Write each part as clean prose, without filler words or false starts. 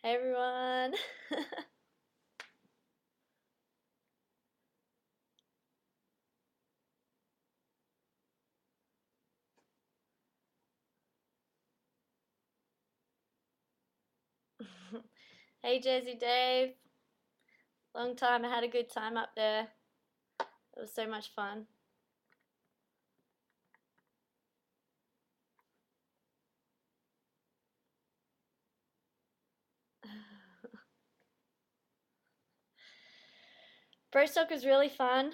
Hey everyone. Hey Jersey Dave. Long time. I had a good time up there. It was so much fun. Brostock was really fun.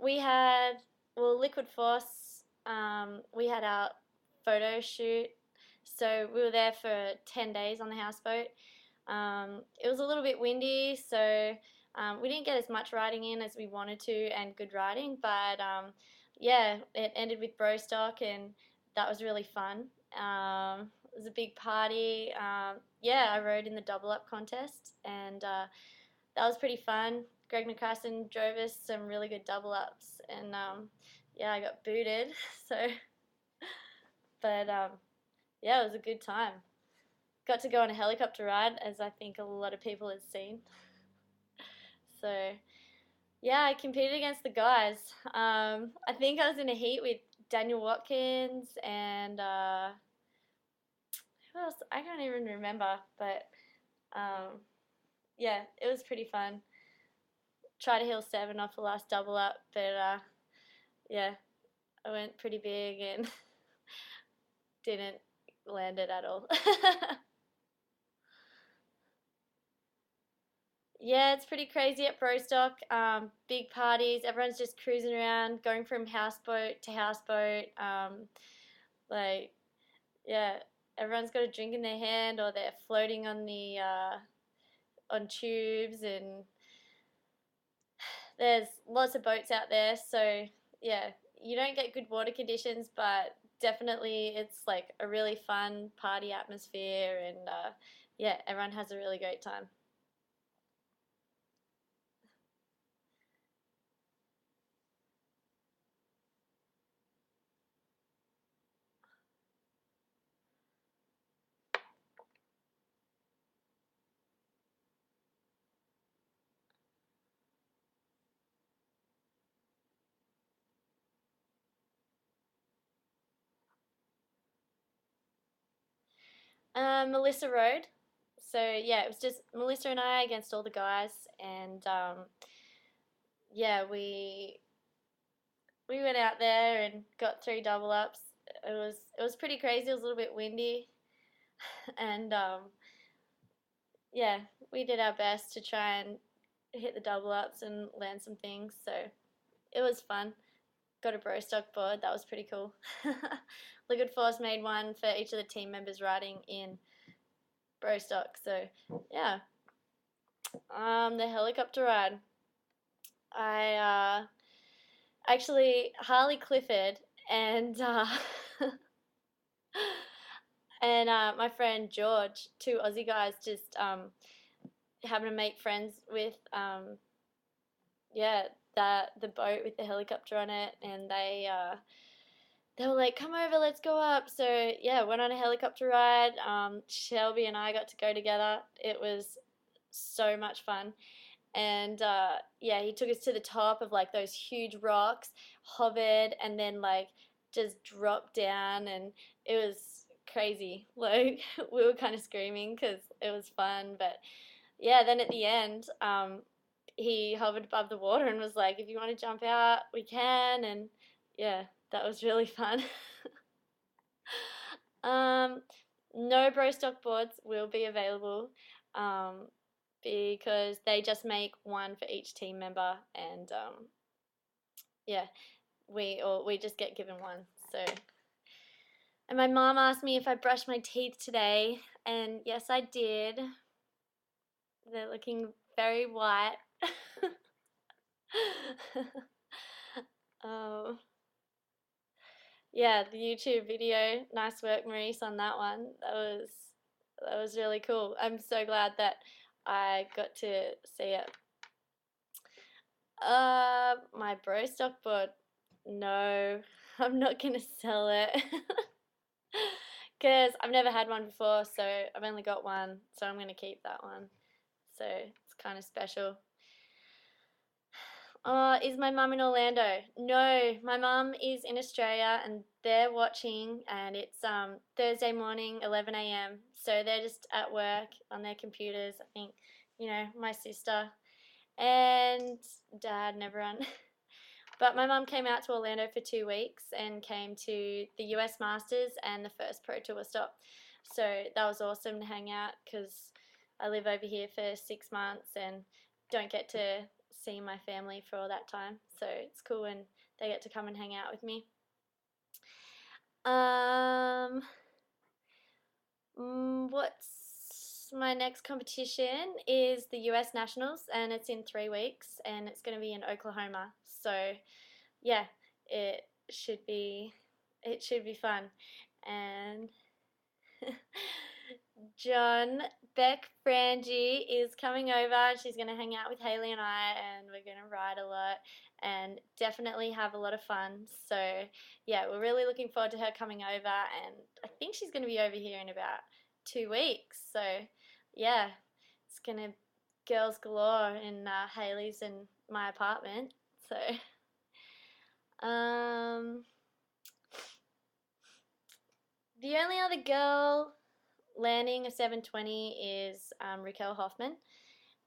We had, well, Liquid Force, we had our photo shoot. So we were there for 10 days on the houseboat. It was a little bit windy, so we didn't get as much riding in as we wanted to and good riding, but yeah, it ended with Brostock and that was really fun. It was a big party. Yeah, I rode in the double up contest and that was pretty fun. Greg McCracken drove us some really good double ups, and yeah, I got booted. So, but yeah, it was a good time. Got to go on a helicopter ride, as I think a lot of people had seen. So, yeah, I competed against the guys. I think I was in a heat with Daniel Watkins and who else? I can't even remember, but yeah, it was pretty fun. Tried to hill 7 off the last double up, but yeah, I went pretty big and didn't land it at all. Yeah, it's pretty crazy at Brostock. Big parties, everyone's just cruising around, going from houseboat to houseboat. Like, yeah, everyone's got a drink in their hand, or they're floating on the on tubes, and there's lots of boats out there. So yeah, you don't get good water conditions, but definitely it's like a really fun party atmosphere, and yeah, everyone has a really great time. Melissa rode. So yeah, it was just Melissa and I against all the guys, and yeah, we went out there and got 3 double ups. It was pretty crazy. It was a little bit windy, and yeah, we did our best to try and hit the double ups and land some things. So it was fun. Got a bro stock board. That was pretty cool. Liquid Force made one for each of the team members riding in bro stock. So yeah, the helicopter ride. I actually Harley Clifford and and my friend George, 2 Aussie guys, just happened to make friends with yeah, the boat with the helicopter on it, and they were like, "Come over, let's go up." So yeah, went on a helicopter ride. Shelby and I got to go together. It was so much fun, and yeah, he took us to the top of like those huge rocks, hovered, and then like just dropped down, and it was crazy. Like we were kind of screaming because it was fun, but yeah, then at the end, he hovered above the water and was like, "If you want to jump out, we can." And yeah, that was really fun. um, no bro stock boards will be available um, because they just make one for each team member, and yeah, we just get given one. So, and my mom asked me if I brushed my teeth today, and yes, I did. They're looking very white. um, yeah, the YouTube video. Nice work, Maurice, on that one. That was really cool. I'm so glad that I got to see it. My bro stock board. No, I'm not gonna sell it because I've never had one before, so I've only got one, so I'm going to keep that one. So it's kind of special. Is my mum in Orlando? No, my mum is in Australia and they're watching, and it's Thursday morning, 11 a.m. So they're just at work on their computers. I think, my sister and dad and everyone. But my mum came out to Orlando for 2 weeks and came to the US Masters and the first Pro Tour stop. So that was awesome to hang out because I live over here for 6 months and don't get to see my family for all that time. So it's cool when they get to come and hang out with me. What's my next competition is the US Nationals, and it's in 3 weeks, and it's going to be in Oklahoma. So yeah, it should be fun. And John Beck Frangie is coming over. She's going to hang out with Haley and I, and we're going to ride a lot and definitely have a lot of fun. So yeah, we're really looking forward to her coming over, and I think she's going to be over here in about 2 weeks. So yeah, it's going to girls galore in Haley's and my apartment. So the only other girl landing a 720 is Raquel Hoffman,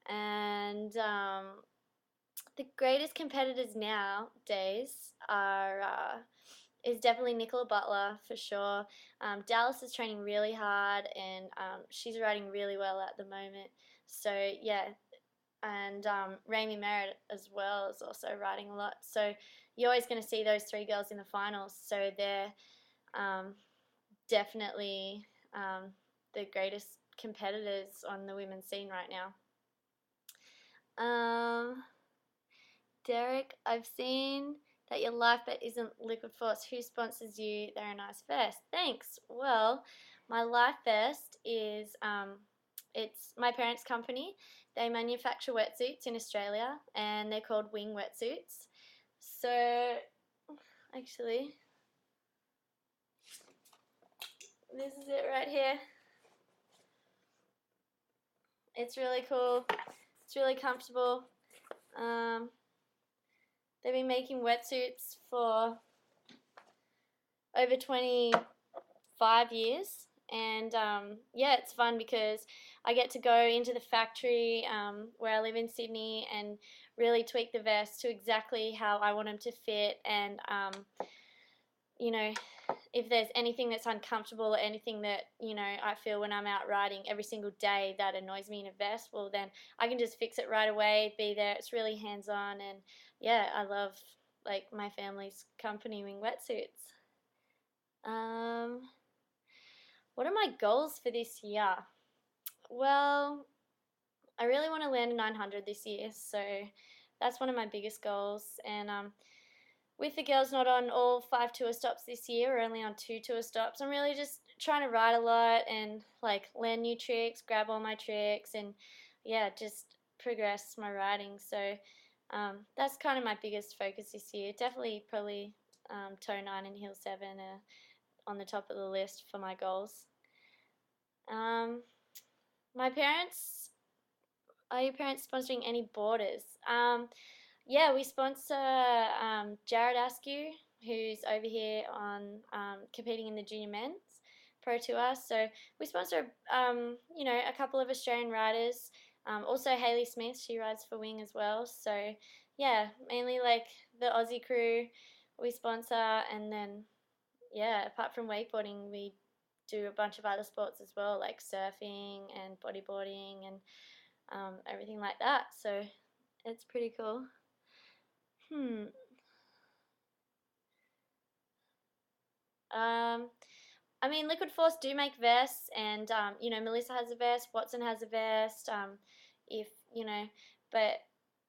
and the greatest competitors nowadays are is definitely Nicola Butler for sure. Dallas is training really hard, and she's riding really well at the moment. So yeah, and Raimi Merritt as well is also riding a lot. So you're always going to see those three girls in the finals. So they're definitely the greatest competitors on the women's scene right now. Derek, I've seen that your life bet isn't Liquid Force. Who sponsors you? They're a nice vest. Thanks. Well, my life vest is it's my parents' company. They manufacture wetsuits in Australia, and they're called Wing Wetsuits. So, actually, this is it right here. It's really cool. It's really comfortable. They've been making wetsuits for over 25 years. And yeah, it's fun because I get to go into the factory where I live in Sydney and really tweak the vest to exactly how I want them to fit. And, if there's anything that's uncomfortable or anything that, I feel when I'm out riding every single day that annoys me in a vest, well, then I can just fix it right away, be there. It's really hands-on, and yeah, I love, my family's company Wing Wetsuits. What are my goals for this year? Well, I really want to land a 900 this year, so that's one of my biggest goals. And with the girls not on all 5 tour stops this year, we're only on 2 tour stops. I'm really just trying to ride a lot and learn new tricks, grab all my tricks, and yeah, just progress my riding. So that's kind of my biggest focus this year. Definitely, probably toe 9 and heel 7 are on the top of the list for my goals. My parents, are your parents sponsoring any boarders? Yeah, we sponsor Jared Askew, who's over here on competing in the junior men's pro tour. So we sponsor, a couple of Australian riders. Also Hayley Smith, she rides for Wing as well. So yeah, mainly the Aussie crew we sponsor, and then yeah, apart from wakeboarding, we do a bunch of other sports as well, like surfing and bodyboarding and everything like that. So it's pretty cool. I mean, Liquid Force do make vests, and Melissa has a vest, Watson has a vest. If but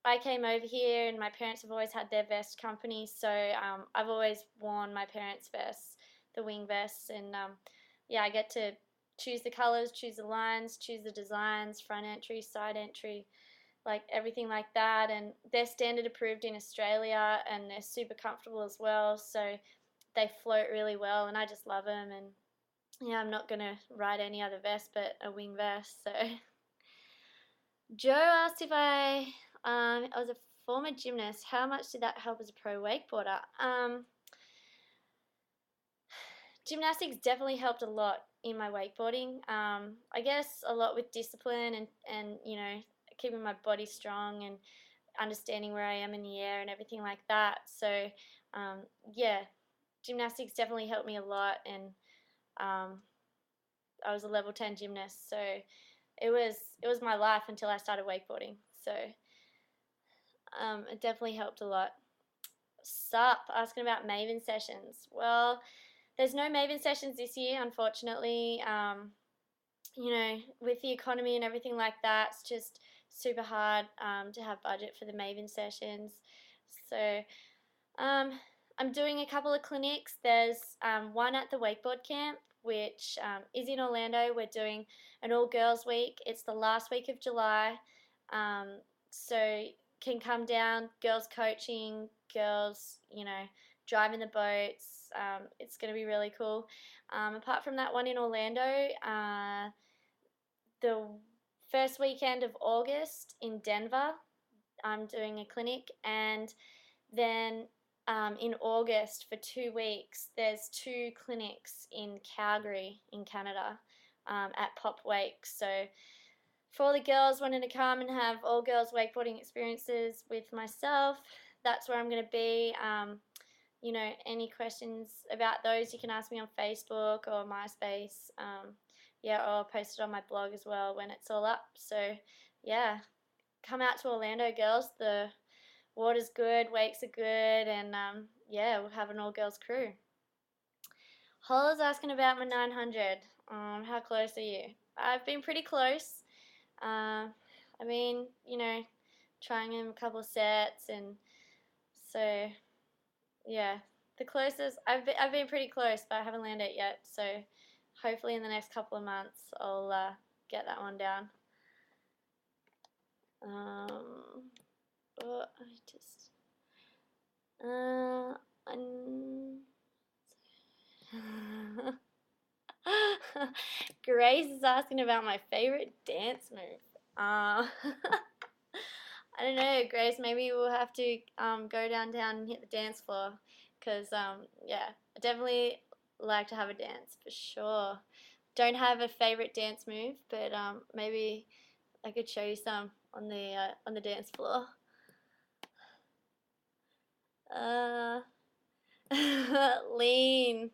I came over here, and my parents have always had their vest company, so I've always worn my parents' vests, the Wing vests, and yeah, I get to choose the colors, choose the lines, choose the designs, front entry, side entry, everything like that. And they're standard approved in Australia, and they're super comfortable as well. So they float really well, and I just love them. And yeah, I'm not gonna ride any other vest but a wing vest. So Joe asked if I was a former gymnast. How much did that help as a pro wakeboarder? Gymnastics definitely helped a lot in my wakeboarding. I guess a lot with discipline and keeping my body strong and understanding where I am in the air and everything like that. So um, yeah, gymnastics definitely helped me a lot, and um, I was a level 10 gymnast, so it was my life until I started wakeboarding. So it definitely helped a lot. Sup, asking about Maven sessions. Well, there's no Maven sessions this year, unfortunately. With the economy and everything like that, it's just super hard to have budget for the Maven sessions. So I'm doing a couple of clinics. There's one at the wakeboard camp, which is in Orlando. We're doing an all-girls week. It's the last week of July. So can come down, girls coaching, girls, driving the boats. It's going to be really cool. Apart from that one in Orlando, the first weekend of August in Denver, I'm doing a clinic, and then in August for 2 weeks, there's 2 clinics in Calgary in Canada at Pop Wake. So for all the girls wanting to come and have all girls wakeboarding experiences with myself, that's where I'm going to be. Any questions about those, you can ask me on Facebook or MySpace. Or I'll post it on my blog as well when it's all up. So, yeah, come out to Orlando, girls. The water's good, wakes are good, and we'll have an all-girls crew. Hola's asking about my 900. How close are you? I've been pretty close. I've been, trying in a couple of sets, and so yeah, the closest I've been pretty close, but I haven't landed it yet. So hopefully in the next couple of months I'll get that one down. But I just Grace is asking about my favorite dance move. I don't know, Grace. Maybe we'll have to go downtown and hit the dance floor, because I definitely like to have a dance for sure. Don't have a favorite dance move, but maybe I could show you some on the dance floor. Lean.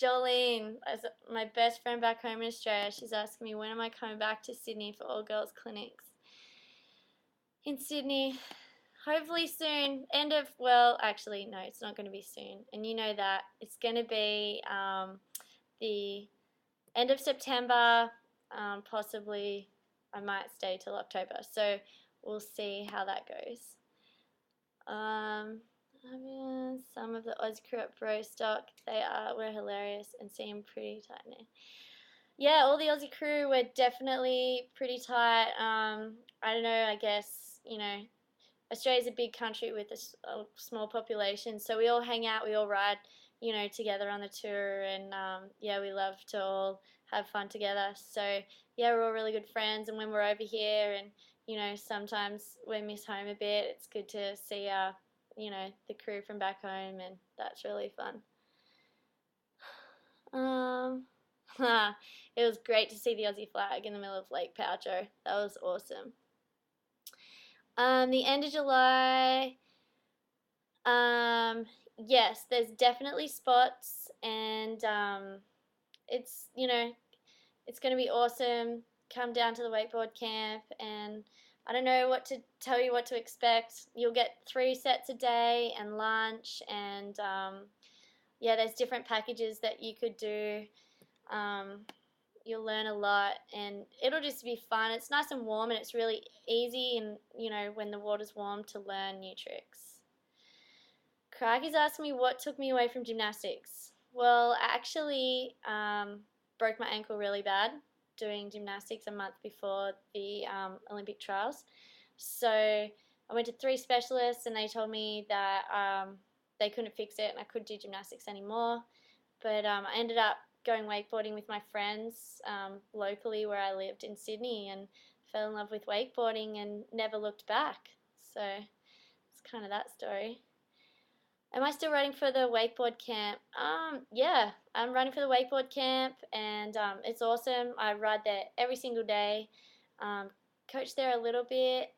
Jolene, as my best friend back home in Australia, she's asking me when am I coming back to Sydney for all girls clinics. In Sydney, hopefully soon. Actually, no, it's not going to be soon. And you know that. It's going to be the end of September, possibly I might stay till October. So we'll see how that goes. Some of the Oz crew at Bro Stock, were hilarious and seem pretty tight now. Yeah, all the Aussie crew were definitely pretty tight. I don't know, I guess, Australia's a big country with a small population, so we all hang out, we all ride, together on the tour, and we love to all have fun together. So yeah, we're all really good friends, and when we're over here and sometimes we miss home a bit, it's good to see our the crew from back home, and that's really fun. It was great to see the Aussie flag in the middle of Lake Poucho. That was awesome. The end of July, yes, there's definitely spots, and it's it's going to be awesome. Come down to the wakeboard camp, and I don't know what to tell you what to expect. You'll get 3 sets a day and lunch, and there's different packages that you could do. You'll learn a lot, and it'll just be fun. It's nice and warm, and it's really easy, and when the water's warm, to learn new tricks. Craiggie's asked me what took me away from gymnastics. Well, I actually broke my ankle really bad doing gymnastics a month before the Olympic trials. So I went to 3 specialists, and they told me that they couldn't fix it and I couldn't do gymnastics anymore. But I ended up going wakeboarding with my friends locally where I lived in Sydney, and fell in love with wakeboarding and never looked back. So it's kind of that story. Am I still running for the wakeboard camp? Yeah, I'm running for the wakeboard camp, and it's awesome. I ride there every single day. Um, coach there a little bit.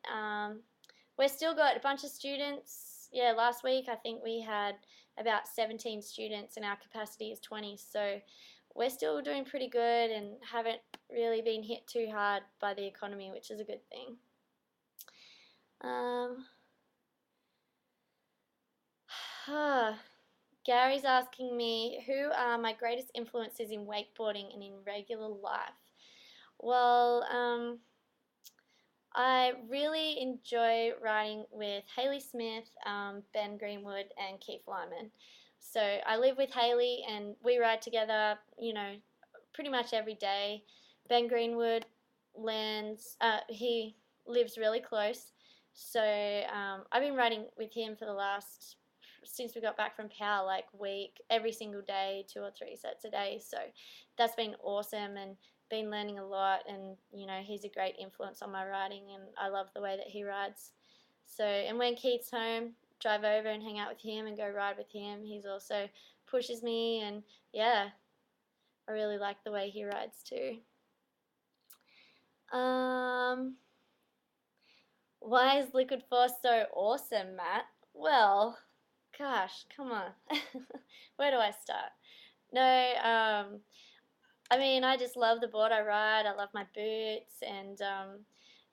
We're still got a bunch of students. Yeah, last week I think we had about 17 students, and our capacity is 20. So we're still doing pretty good and haven't really been hit too hard by the economy, which is a good thing. Gary's asking me, who are my greatest influences in wakeboarding and in regular life? Well, I really enjoy riding with Hayley Smith, Ben Greenwood, and Keith Lyman. So I live with Hayley, and we ride together, pretty much every day. Ben Greenwood he lives really close. So I've been riding with him for the last, since we got back from POW, like week, every single day, 2 or 3 sets a day. So that's been awesome, and been learning a lot, and he's a great influence on my riding, and I love the way that he rides. So, and when Keith's home, drive over and hang out with him and go ride with him. He's also pushes me, and yeah, I really like the way he rides too. Why is Liquid Force so awesome, Matt? Well, gosh, come on. Where do I start? No, I mean, I just love the board I ride. I love my boots, and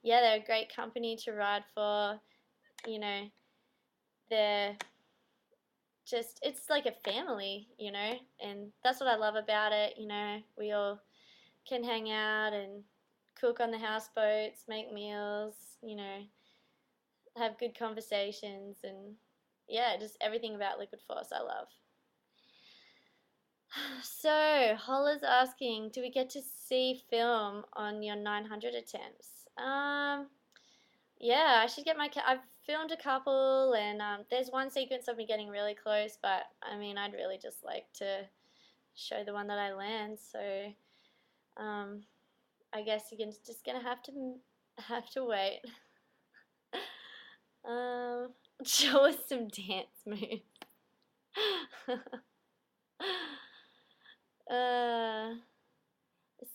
yeah, they're a great company to ride for. They're just, it's like a family, and that's what I love about it. We all can hang out and cook on the houseboats, make meals, have good conversations, and yeah, just everything about Liquid Force I love. So, Holla's asking, do we get to see film on your 900 attempts? Yeah, I should get I've filmed a couple, and there's one sequence of me getting really close, but I mean, I'd really just like to show the one that I land. So, I guess you're just gonna have to wait. Show us some dance moves.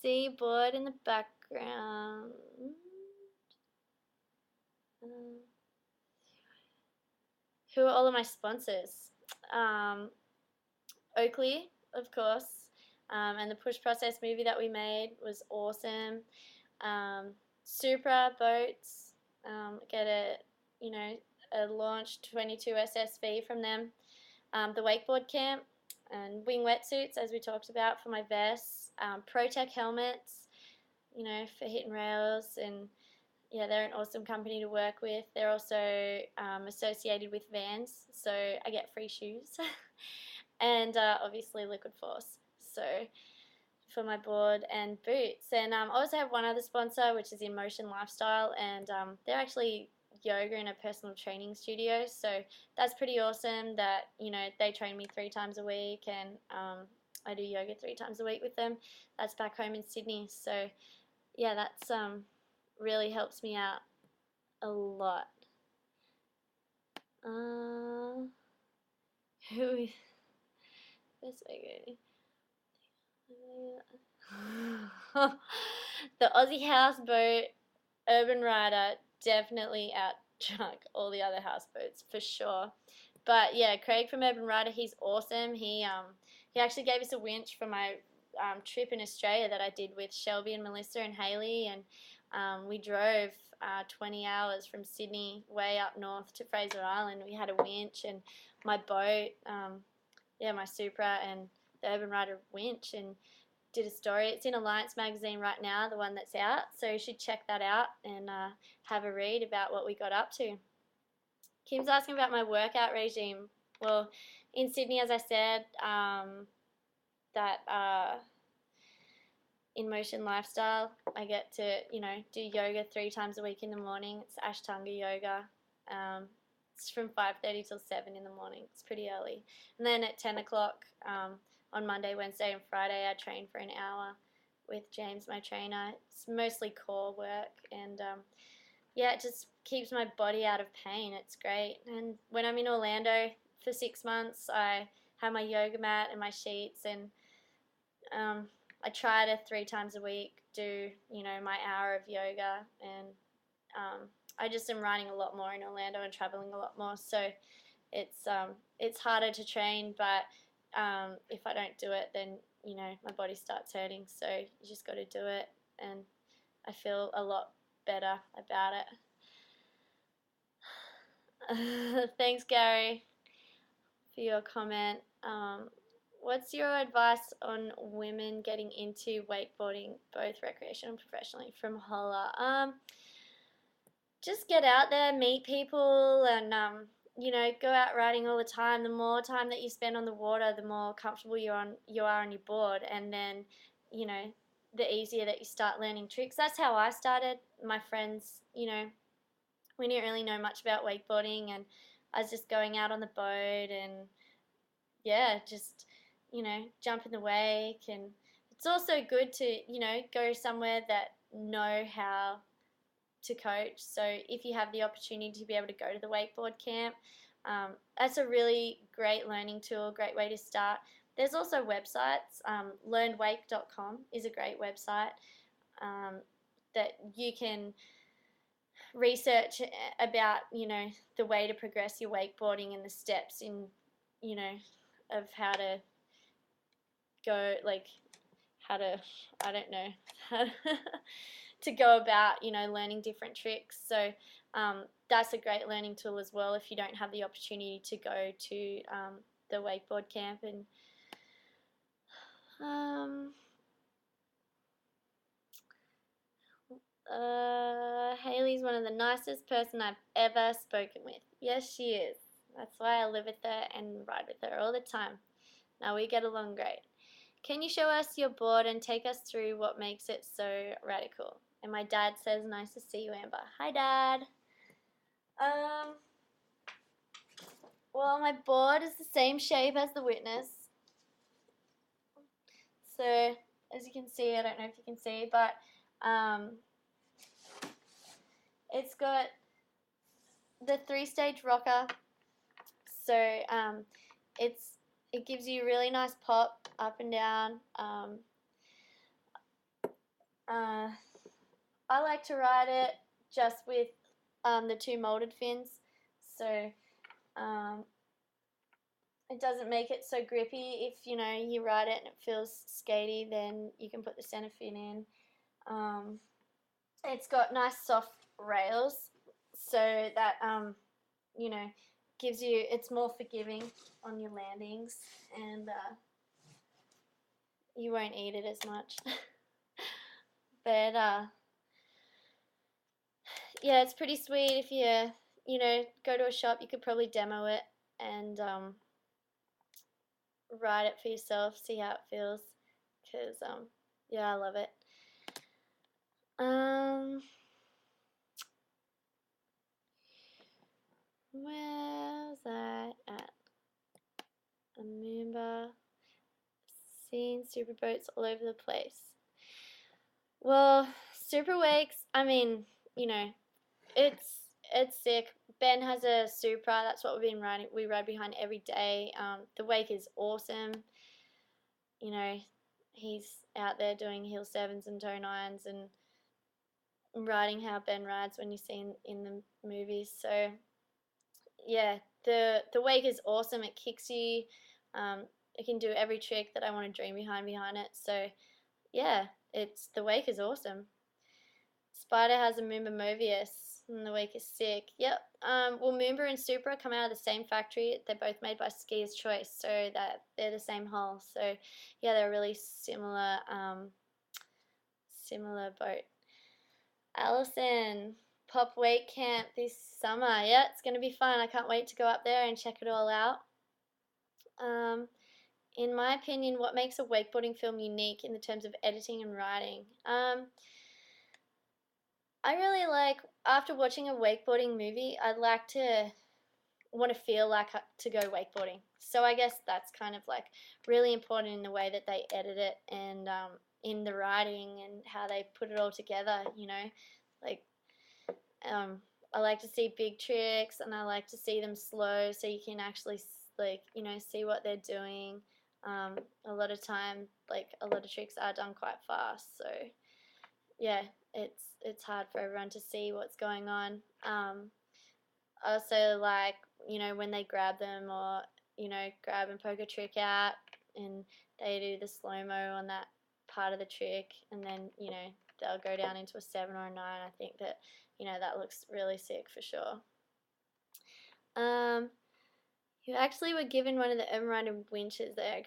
See board in the background. Who are all of my sponsors? Oakley, of course, and the Push Process movie that we made was awesome. Supra boats, get a launch 22 SSV from them. The wakeboard camp, and wing wetsuits, as we talked about, for my vests. ProTech helmets, for hitting rails, and yeah, they're an awesome company to work with. They're also associated with Vans, so I get free shoes. And obviously Liquid Force, so for my board and boots. And I also have one other sponsor, which is In Motion Lifestyle, and they're actually yoga in a personal training studio, so that's pretty awesome that they train me 3 times a week, and I do yoga 3 times a week with them. That's back home in Sydney, so yeah, that's really helps me out a lot. Who is this way? The Aussie houseboat Urban Rider definitely outdrunk all the other houseboats for sure. But yeah, Craig from Urban Rider, he's awesome. He actually gave us a winch for my trip in Australia that I did with Shelby and Melissa and Hayley, and we drove 20 hours from Sydney way up north to Fraser Island. We had a winch and my boat, my Supra and the Urban Rider winch, and did a story. It's in Alliance magazine right now, the one that's out, so you should check that out and have a read about what we got up to. Kim's asking about my workout regime. Well, in Sydney, as I said, that In Motion Lifestyle, I get to do yoga 3 times a week in the morning. It's Ashtanga yoga. It's from 5:30 till 7 in the morning. It's pretty early. And then at 10 o'clock on Monday, Wednesday, and Friday, I train for an hour with James, my trainer. It's mostly core work, and yeah, it just keeps my body out of pain. It's great. And when I'm in Orlando for 6 months, I have my yoga mat and my sheets, and I try to 3 times a week do my hour of yoga, and I just am running a lot more in Orlando and traveling a lot more. So it's harder to train, but if I don't do it, then my body starts hurting. So you just got to do it, and I feel a lot better about it. Thanks, Gary, for your comment. What's your advice on women getting into wakeboarding, both recreational and professionally? From Holla. Just get out there, meet people, and go out riding all the time. The more time that you spend on the water, the more comfortable you are on your board, and then the easier that you start learning tricks. That's how I started. My friends, we didn't really know much about wakeboarding, and I was just going out on the boat and yeah, just jump in the wake. And it's also good to go somewhere that know how to coach. So if you have the opportunity to be able to go to the wakeboard camp, that's a really great learning tool, great way to start. There's also websites. Learnwake.com is a great website that you can research about the way to progress your wakeboarding and the steps in of how to go, like how to, I don't know, how to go about learning different tricks. So that's a great learning tool as well if you don't have the opportunity to go to the wakeboard camp. And Haley's one of the nicest person I've ever spoken with. Yes, she is. That's why I live with her and ride with her all the time. Now we get along great. Can you show us your board and take us through what makes it so radical? And my dad says, nice to see you, Amber. Hi, Dad. Well, my board is the same shape as the Witness. So, as you can see, I don't know if you can see, but it's got the 3-stage rocker. So, it gives you a really nice pop up and down. I like to ride it just with the 2 molded fins, so it doesn't make it so grippy. If you ride it and it feels skatey, then you can put the center fin in. It's got nice soft rails, so that gives you, it's more forgiving on your landings, and you won't eat it as much. But yeah, it's pretty sweet. If you go to a shop, you could probably demo it and ride it for yourself, see how it feels, because yeah, I love it. Where's that at? I remember seeing super boats all over the place. Well, super wakes, I mean, it's sick. Ben has a Supra. That's what we've been riding. We ride behind every day. The wake is awesome. He's out there doing heel 7s and toe 9s and riding how Ben rides when you see in the movies. So yeah, the wake is awesome. It kicks you. It can do every trick that I want to dream behind it. So yeah, the wake is awesome. Spider has a Moomba Movius, and the wake is sick. Yep. Well, Moomba and Supra come out of the same factory. They're both made by Skier's Choice, so that they're the same hull. So yeah, they're really similar. Similar boat. Allison, Pop Wake Camp this summer. Yeah, it's gonna be fun. I can't wait to go up there and check it all out. In my opinion, what makes a wakeboarding film unique in the terms of editing and writing? I really like, after watching a wakeboarding movie, I'd like to want to feel like to go wakeboarding. So I guess that's kind of like really important in the way that they edit it, and in the writing and how they put it all together, you know. Like, I like to see big tricks, and I like to see them slow so you can actually, like, you know, see what they're doing. A lot of time, like, a lot of tricks are done quite fast, so yeah, it's hard for everyone to see what's going on. Also, like, you know, when they grab them, or, you know, grab and poke a trick out, and they do the slow mo on that part of the trick, and then, you know, they'll go down into a 7 or a 9. I think that, you know, that looks really sick for sure. You actually were given one of the Urban Rider winches there.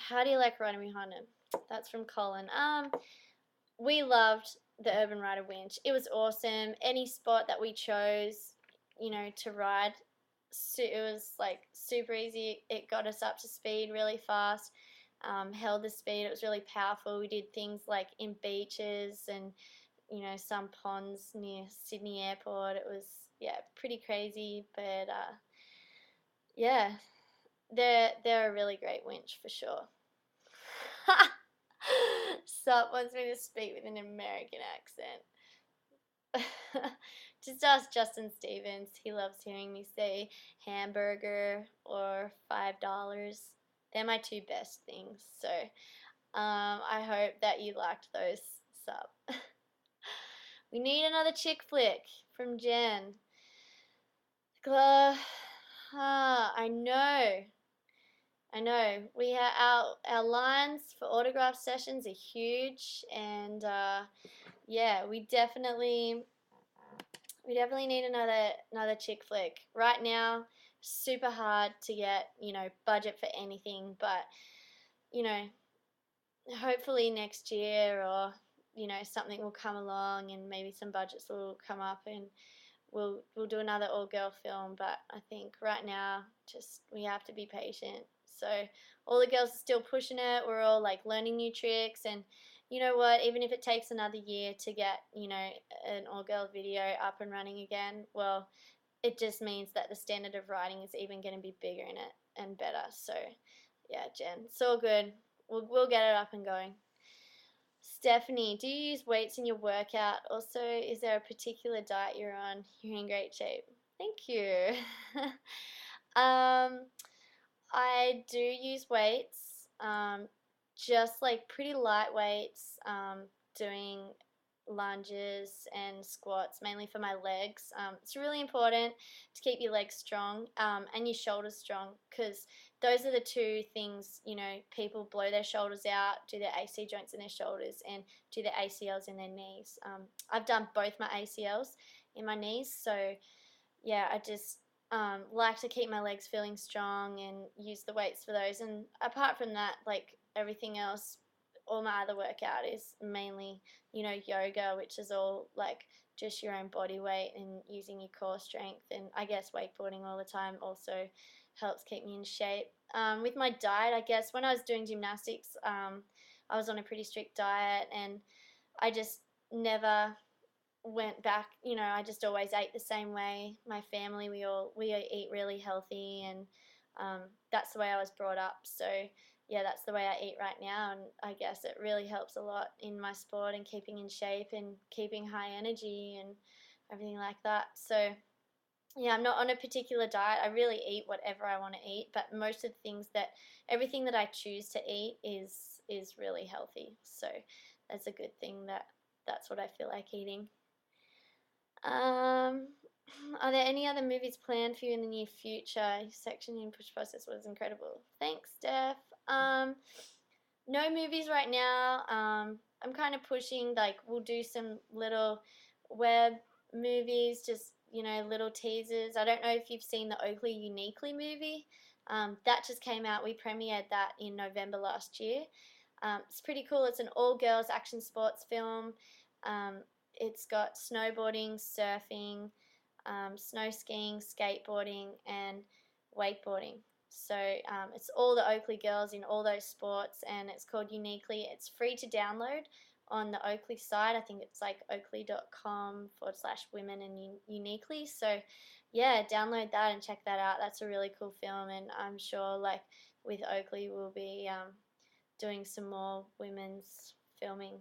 How do you like riding behind them? That's from Colin. We loved the Urban Rider winch. It was awesome. Any spot that we chose, you know, to ride, it was like super easy. It got us up to speed really fast. Held the speed. It was really powerful. We did things like in beaches and, you know, some ponds near Sydney Airport. It was, yeah, pretty crazy, but yeah, they're a really great winch for sure. Sup wants me to speak with an American accent. Just ask Justin Stevens. He loves hearing me say hamburger or $5. They're my two best things. So I hope that you liked those. Sup. We need another chick flick from Jen. I know. I know. We have our lines for autograph sessions are huge, and yeah, we definitely need another chick flick. Right now, super hard to get, you know, budget for anything, but, you know, hopefully next year, or, you know, something will come along and maybe some budgets will come up, and we'll do another all girl film. But I think right now, just, we have to be patient. So all the girls are still pushing it. We're all like learning new tricks, and you know what? Even if it takes another year to get, you know, an all girl video up and running again, well, it just means that the standard of riding is even going to be bigger in it and better. So yeah, Jen, it's all good. We'll get it up and going. Stephanie, do you use weights in your workout? Also, is there a particular diet you're on? You're in great shape. Thank you. I do use weights, just like pretty light weights, doing lunges and squats mainly for my legs. It's really important to keep your legs strong, and your shoulders strong, because those are the two things, you know, people blow their shoulders out, do their AC joints in their shoulders, and do their ACLs in their knees. I've done both my ACLs in my knees, so yeah, I just like to keep my legs feeling strong and use the weights for those. And apart from that, like everything else, all my other workout is mainly, you know, yoga, which is all like just your own body weight and using your core strength. And I guess wakeboarding all the time also helps keep me in shape. With my diet, I guess when I was doing gymnastics, I was on a pretty strict diet, and I just never went back. You know, I just always ate the same way. My family, we eat really healthy, and that's the way I was brought up. So yeah, that's the way I eat right now, and I guess it really helps a lot in my sport and keeping in shape and keeping high energy and everything like that. So yeah, I'm not on a particular diet. I really eat whatever I want to eat, but most of the things that everything that I choose to eat is really healthy. So that's a good thing that that's what I feel like eating. Um, are there any other movies planned for you in the near future? Your section in Push Process was incredible. Thanks, Steph. No movies right now. I'm kind of pushing, like, we'll do some little web movies, just, you know, little teasers. I don't know if you've seen the Oakley Uniquely movie. That just came out. We premiered that in November last year. It's pretty cool. It's an all-girls action sports film. It's got snowboarding, surfing, snow skiing, skateboarding, and wakeboarding. So it's all the Oakley girls in all those sports, and it's called Uniquely. It's free to download on the Oakley site. I think it's like oakley.com/women and uniquely. So yeah, download that and check that out. That's a really cool film, and I'm sure like with Oakley we'll be doing some more women's filming.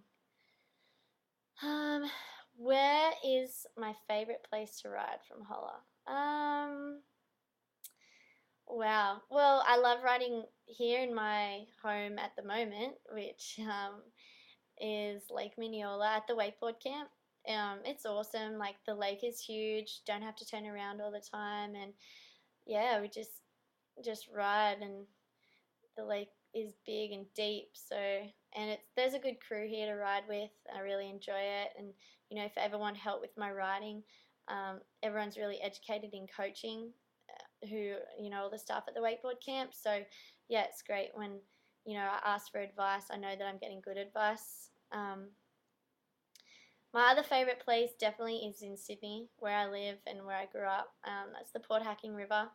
Um, where is my favorite place to ride from Holla? Wow. Well, I love riding here in my home at the moment, which is Lake Mineola at the wakeboard camp. It's awesome. Like the lake is huge. Don't have to turn around all the time, and yeah, we just ride, and the lake is big and deep. So and it's there's a good crew here to ride with. I really enjoy it, and if I ever want help with my riding, everyone's really educated in coaching. Who all the staff at the wakeboard camp. So yeah, it's great when I ask for advice. I know that I'm getting good advice. My other favourite place definitely is in Sydney, where I live and where I grew up. That's the Port Hacking River.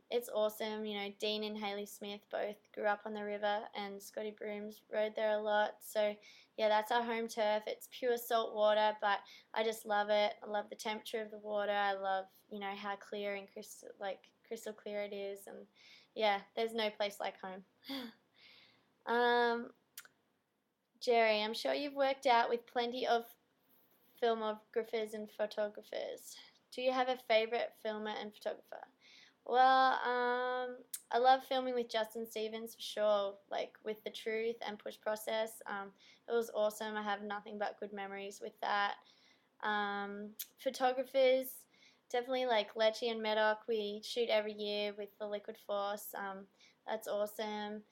It's awesome. Dean and Hayley Smith both grew up on the river, and Scotty Brooms rode there a lot. So, yeah, that's our home turf. It's pure salt water, but I just love it. I love the temperature of the water. I love, how clear and crystal clear it is. And yeah, there's no place like home. Jerry, I'm sure you've worked out with plenty of filmographers and photographers. Do you have a favorite filmer and photographer? Well, I love filming with Justin Stevens for sure, like with The Truth and Push Process. It was awesome. I have nothing but good memories with that. Photographers, definitely like Lecce and Medoc. We shoot every year with the Liquid Force. That's awesome.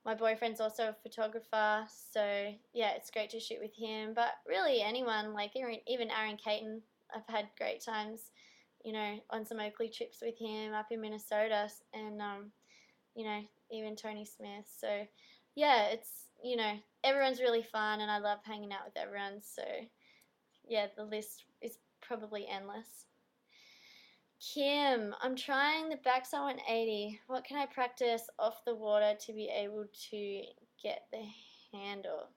My boyfriend's also a photographer, so yeah, it's great to shoot with him. But really, anyone, like even Aaron Caton, I've had great times, on some Oakley trips with him up in Minnesota, and even Tony Smith. So yeah, it's everyone's really fun, and I love hanging out with everyone. So yeah, the list is probably endless. Kim, I'm trying the backside 180. What can I practice off the water to be able to get the handle?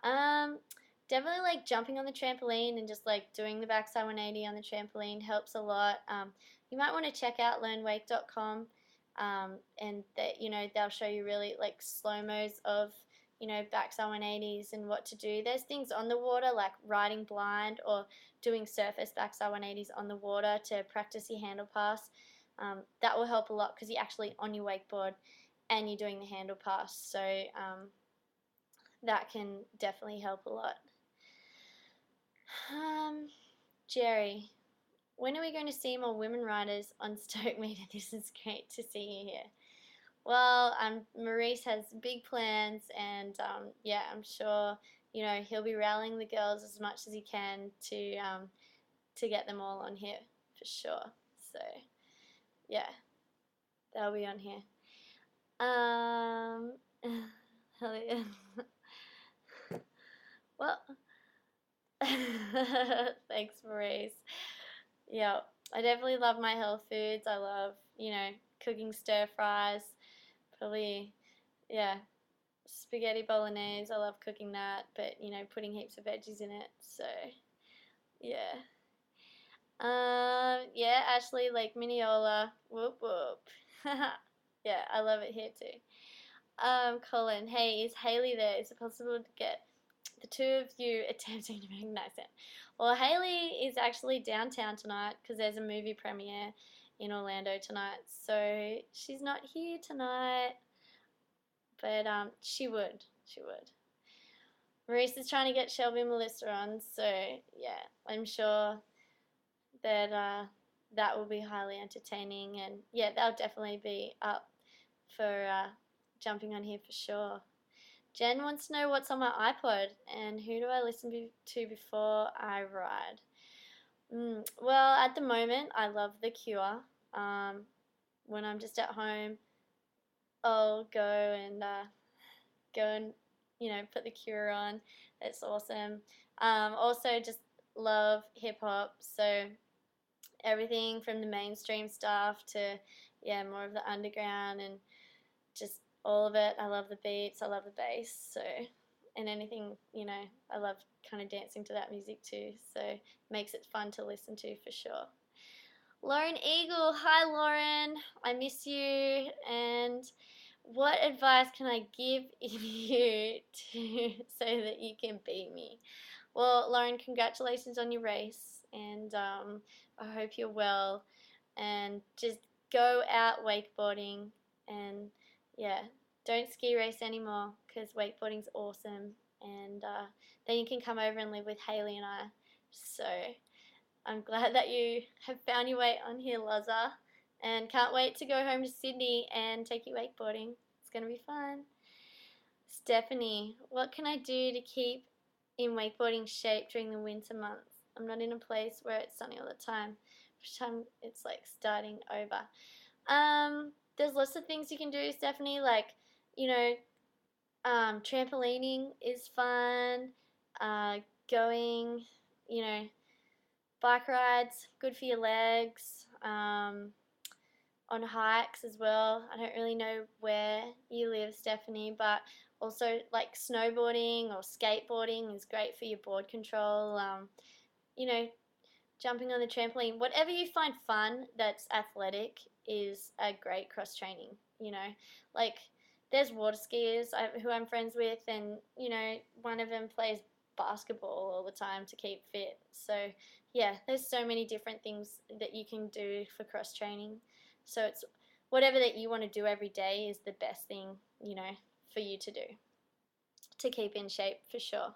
Um, Definitely like jumping on the trampoline and just like doing the backside 180 on the trampoline helps a lot. You might want to check out learnwake.com, and that they'll show you really like slow-mos of backside 180s and what to do. There's things on the water like riding blind or doing surface backside 180s on the water to practice your handle pass. That will help a lot because you're actually on your wakeboard and you're doing the handle pass. So that can definitely help a lot. Jerry, when are we going to see more women riders on Stokemeter? This is great to see you here. Well, Maurice has big plans, and yeah, I'm sure he'll be rallying the girls as much as he can to get them all on here for sure. So yeah, they'll be on here. Well, thanks, Maurice. Yeah, I definitely love my health foods. I love cooking stir fries. Probably, yeah, spaghetti bolognese. I love cooking that, but putting heaps of veggies in it. So, yeah. Yeah, Ashley, Lake Mineola. Whoop whoop. Yeah, I love it here too. Colin, hey, is Haley there? Is it possible to get the two of you attempting to make an accent? Well, Haley is actually downtown tonight because there's a movie premiere in Orlando tonight. So she's not here tonight, but she would. She would. Maurice is trying to get Shelby and Melissa on, so yeah, I'm sure that that will be highly entertaining, and yeah, they'll definitely be up for jumping on here for sure. Jen wants to know what's on my iPod and who do I listen to before I ride. Well, at the moment, I love The Cure. When I'm just at home, I'll go and put The Cure on. It's awesome. Also, just love hip hop. So everything from the mainstream stuff to more of the underground and just all of it. I love the beats, I love the bass, so and anything, I love kind of dancing to that music too, so it makes it fun to listen to for sure. Lauren Eagle, hi Lauren, I miss you. And what advice can I give you so that you can beat me? Well, Lauren, congratulations on your race, and I hope you're well. And just go out wakeboarding, and yeah, don't ski race anymore because wakeboarding's awesome. And then you can come over and live with Haley and I. So I'm glad that you have found your way on here, Loza, and can't wait to go home to Sydney and take you wakeboarding. It's going to be fun. Stephanie, what can I do to keep in wakeboarding shape during the winter months? I'm not in a place where it's sunny all the time. Which time it's like starting over. There's lots of things you can do, Stephanie. Like, you know, trampolining is fun. Going, you know, bike rides, good for your legs. On hikes as well. I don't really know where you live, Stephanie, but also like snowboarding or skateboarding is great for your board control. You know, jumping on the trampoline, whatever you find fun that's athletic is a great cross training. You know, like there's water skiers who I'm friends with, and you know, one of them plays basketball all the time to keep fit. So yeah, there's so many different things that you can do for cross training. So it's whatever that you want to do every day is the best thing, you know, for you to do to keep in shape for sure.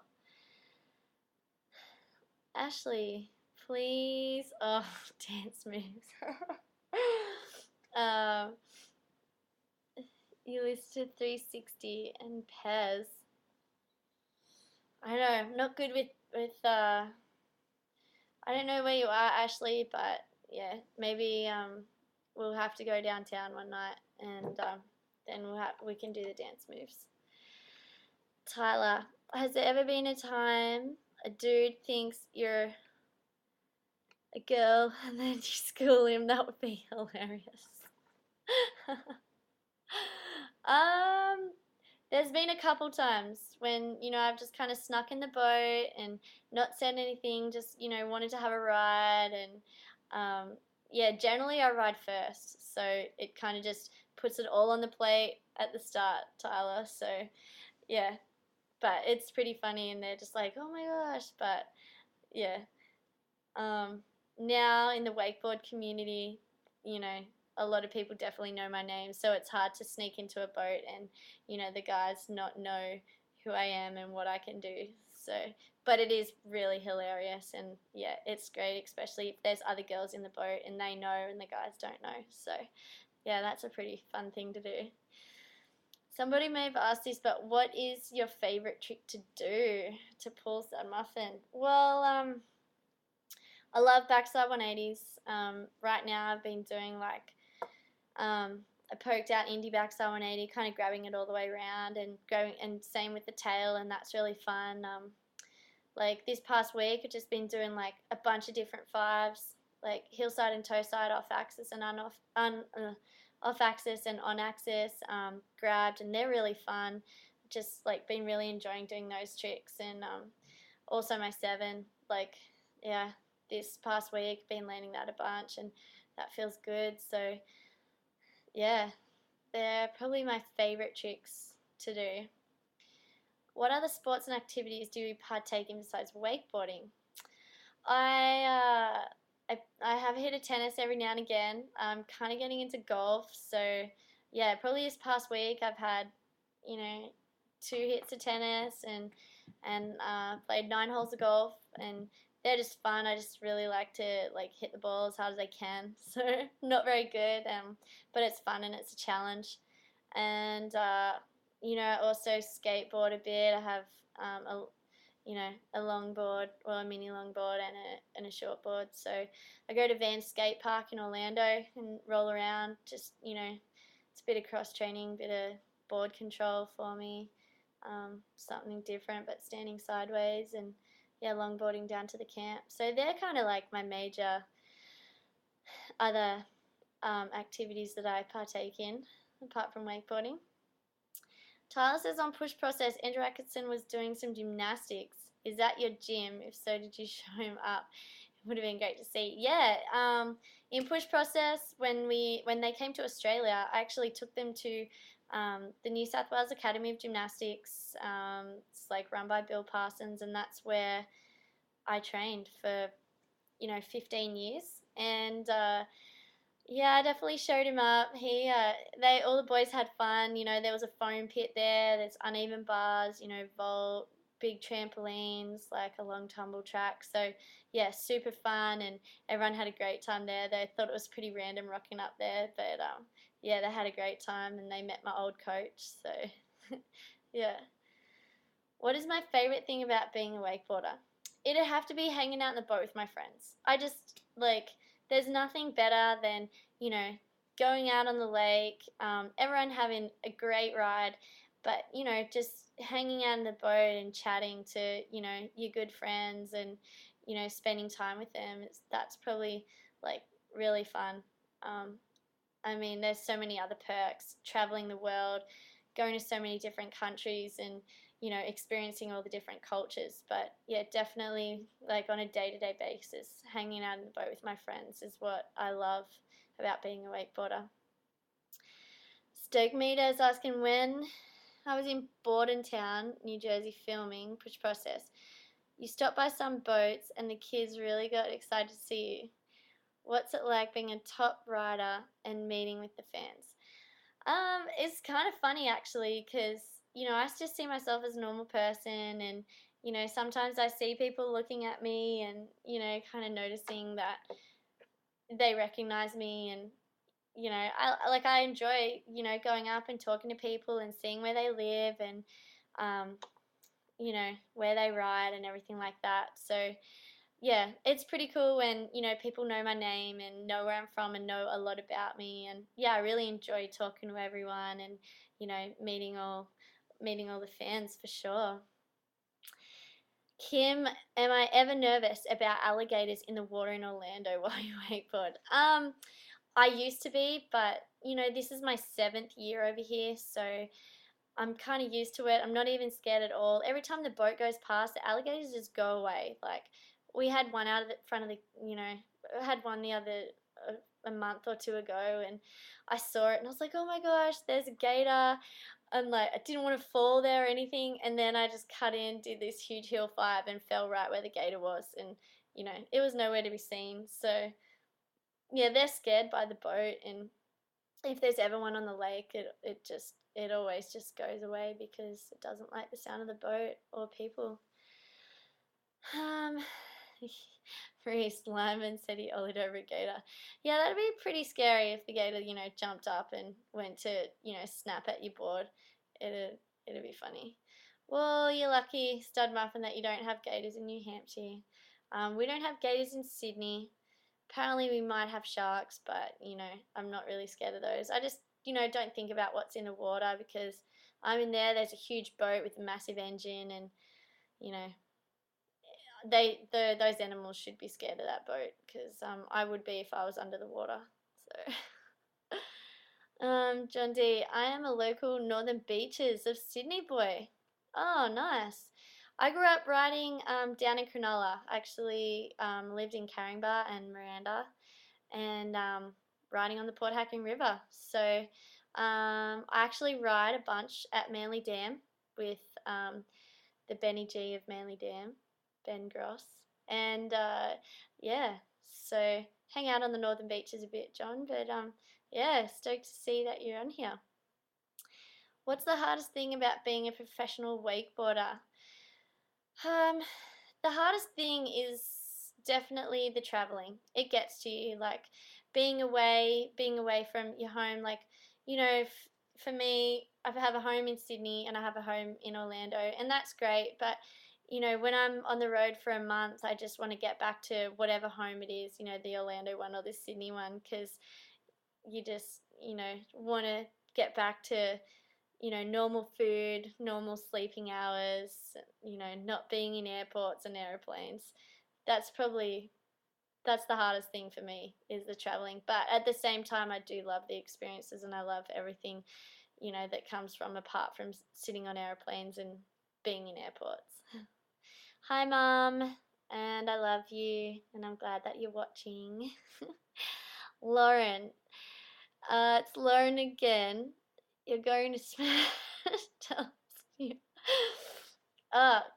Ashley, please. Oh, dance moves. um, you listed 360 and pairs. I don't know. I'm not good with. I don't know where you are, Ashley, but yeah, maybe we'll have to go downtown one night, and then we can do the dance moves. Tyler, has there ever been a time a dude thinks you're a girl and then you school him? That would be hilarious. um, there's been a couple times when, you know, I've just kind of snuck in the boat and not said anything, just, you know, wanted to have a ride. And yeah, generally I ride first. So it kind of just puts it all on the plate at the start, Tyler. So yeah, but it's pretty funny and they're just like, oh my gosh. But yeah, um, now in the wakeboard community, you know, a lot of people definitely know my name, so it's hard to sneak into a boat and, you know, the guys not know who I am and what I can do. So, but it is really hilarious, and yeah, it's great, especially if there's other girls in the boat and they know and the guys don't know. So, yeah, that's a pretty fun thing to do. Somebody may have asked this, but what is your favorite trick to do to pull that muffin? Well, I love backside 180s. Right now, I've been doing like a poked out indie backside 180, kind of grabbing it all the way around and going, and same with the tail, and that's really fun. Like this past week, I've just been doing like a bunch of different fives, like hillside and toe side, off axis and off axis and on axis, grabbed, and they're really fun. Just like been really enjoying doing those tricks, and also my seven, like yeah, this past week been landing that a bunch, and that feels good. So yeah, they're probably my favorite tricks to do. What other sports and activities do you partake in besides wakeboarding? I I have hit a tennis every now and again. I'm kind of getting into golf, so yeah, probably this past week I've had, you know, two hits of tennis and played 9 holes of golf, and they're just fun. I just really like to like hit the ball as hard as I can. So not very good, but it's fun and it's a challenge. And you know, I also skateboard a bit. I have a longboard, well, a mini longboard and a shortboard. So I go to Van Skate Park in Orlando and roll around. Just, you know, it's a bit of cross training, bit of board control for me. Something different, but standing sideways, and yeah, longboarding down to the camp. So they're kind of like my major other activities that I partake in, apart from wakeboarding. Tyler says on Push Process, Andrew Atkinson was doing some gymnastics. Is that your gym? If so, did you show him up? would have been great to see. Yeah, in push process when they came to Australia, I actually took them to the New South Wales Academy of Gymnastics. It's like run by Bill Parsons, and that's where I trained for 15 years. And yeah, I definitely showed him up. They all the boys had fun. There was a foam pit there. There's uneven bars. Vault, big trampolines, like a long tumble track. So yeah, super fun, and everyone had a great time there. They thought it was pretty random rocking up there, but yeah, they had a great time, and they met my old coach. So yeah. What is my favorite thing about being a wakeboarder? It'd have to be hanging out in the boat with my friends. I just like there's nothing better than going out on the lake, everyone having a great ride, but just hanging out in the boat and chatting to your good friends, and spending time with them. That's probably like really fun. Um, I mean, there's so many other perks, traveling the world, going to so many different countries, and experiencing all the different cultures. But yeah, definitely like on a day-to-day basis, hanging out in the boat with my friends is what I love about being a wakeboarder. Stokemeter is asking, when I was in Bordentown, New Jersey, filming Push Process, you stopped by some boats and the kids really got excited to see you. What's it like being a top rider and meeting with the fans? It's kind of funny actually, because I just see myself as a normal person, and sometimes I see people looking at me, and kind of noticing that they recognize me, and I enjoy going up and talking to people and seeing where they live, and um, where they ride and everything like that. So yeah, it's pretty cool when people know my name and know where I'm from and know a lot about me. And yeah, I really enjoy talking to everyone, and meeting all the fans for sure. Kim, am I ever nervous about alligators in the water in Orlando while you wakeboard? I used to be, but this is my 7th year over here, so I'm kind of used to it. I'm not even scared at all. Every time the boat goes past, the alligators just go away. Like, we had one out of the front of the, had one the other a month or two ago, and I saw it, and I was like, oh my gosh, there's a gator. And like, I didn't want to fall there or anything, and then I just cut in, did this huge hill 5, and fell right where the gator was, and it was nowhere to be seen. So yeah, they're scared by the boat, and if there's ever one on the lake, it always just goes away because it doesn't like the sound of the boat or people. Um, Reese Lyman said he ollied over a gator. Yeah, that'd be pretty scary if the gator, jumped up and went to, snap at your board. It'd be funny. Well, you're lucky, Stud Muffin, that you don't have gators in New Hampshire. We don't have gators in Sydney. Apparently we might have sharks, but I'm not really scared of those. I just don't think about what's in the water, because I'm in there. There's a huge boat with a massive engine, and you know those animals should be scared of that boat, because I would be if I was under the water. So John D, I am a local Northern Beaches of Sydney boy. Oh, nice. I grew up riding down in Cronulla. Actually, lived in Caringbah and Miranda, and riding on the Port Hacking River. So I actually ride a bunch at Manly Dam with the Benny G of Manly Dam, Ben Gross. And yeah, so hang out on the Northern Beaches a bit, John. But yeah, stoked to see that you're on here. What's the hardest thing about being a professional wakeboarder? The hardest thing is definitely the traveling. It gets to you, like being away from your home. Like, for me, I have a home in Sydney and I have a home in Orlando, and that's great. But when I'm on the road for a month, I just want to get back to whatever home it is, the Orlando one or the Sydney one, because you just, want to get back to normal food, normal sleeping hours, not being in airports and airplanes. That's the hardest thing for me, is the traveling. But at the same time, I do love the experiences, and I love everything, that comes from, apart from sitting on airplanes and being in airports. Hi, Mum. and I love you, and I'm glad that you're watching. Lauren, it's Lauren again. You're going to smash. Tells you.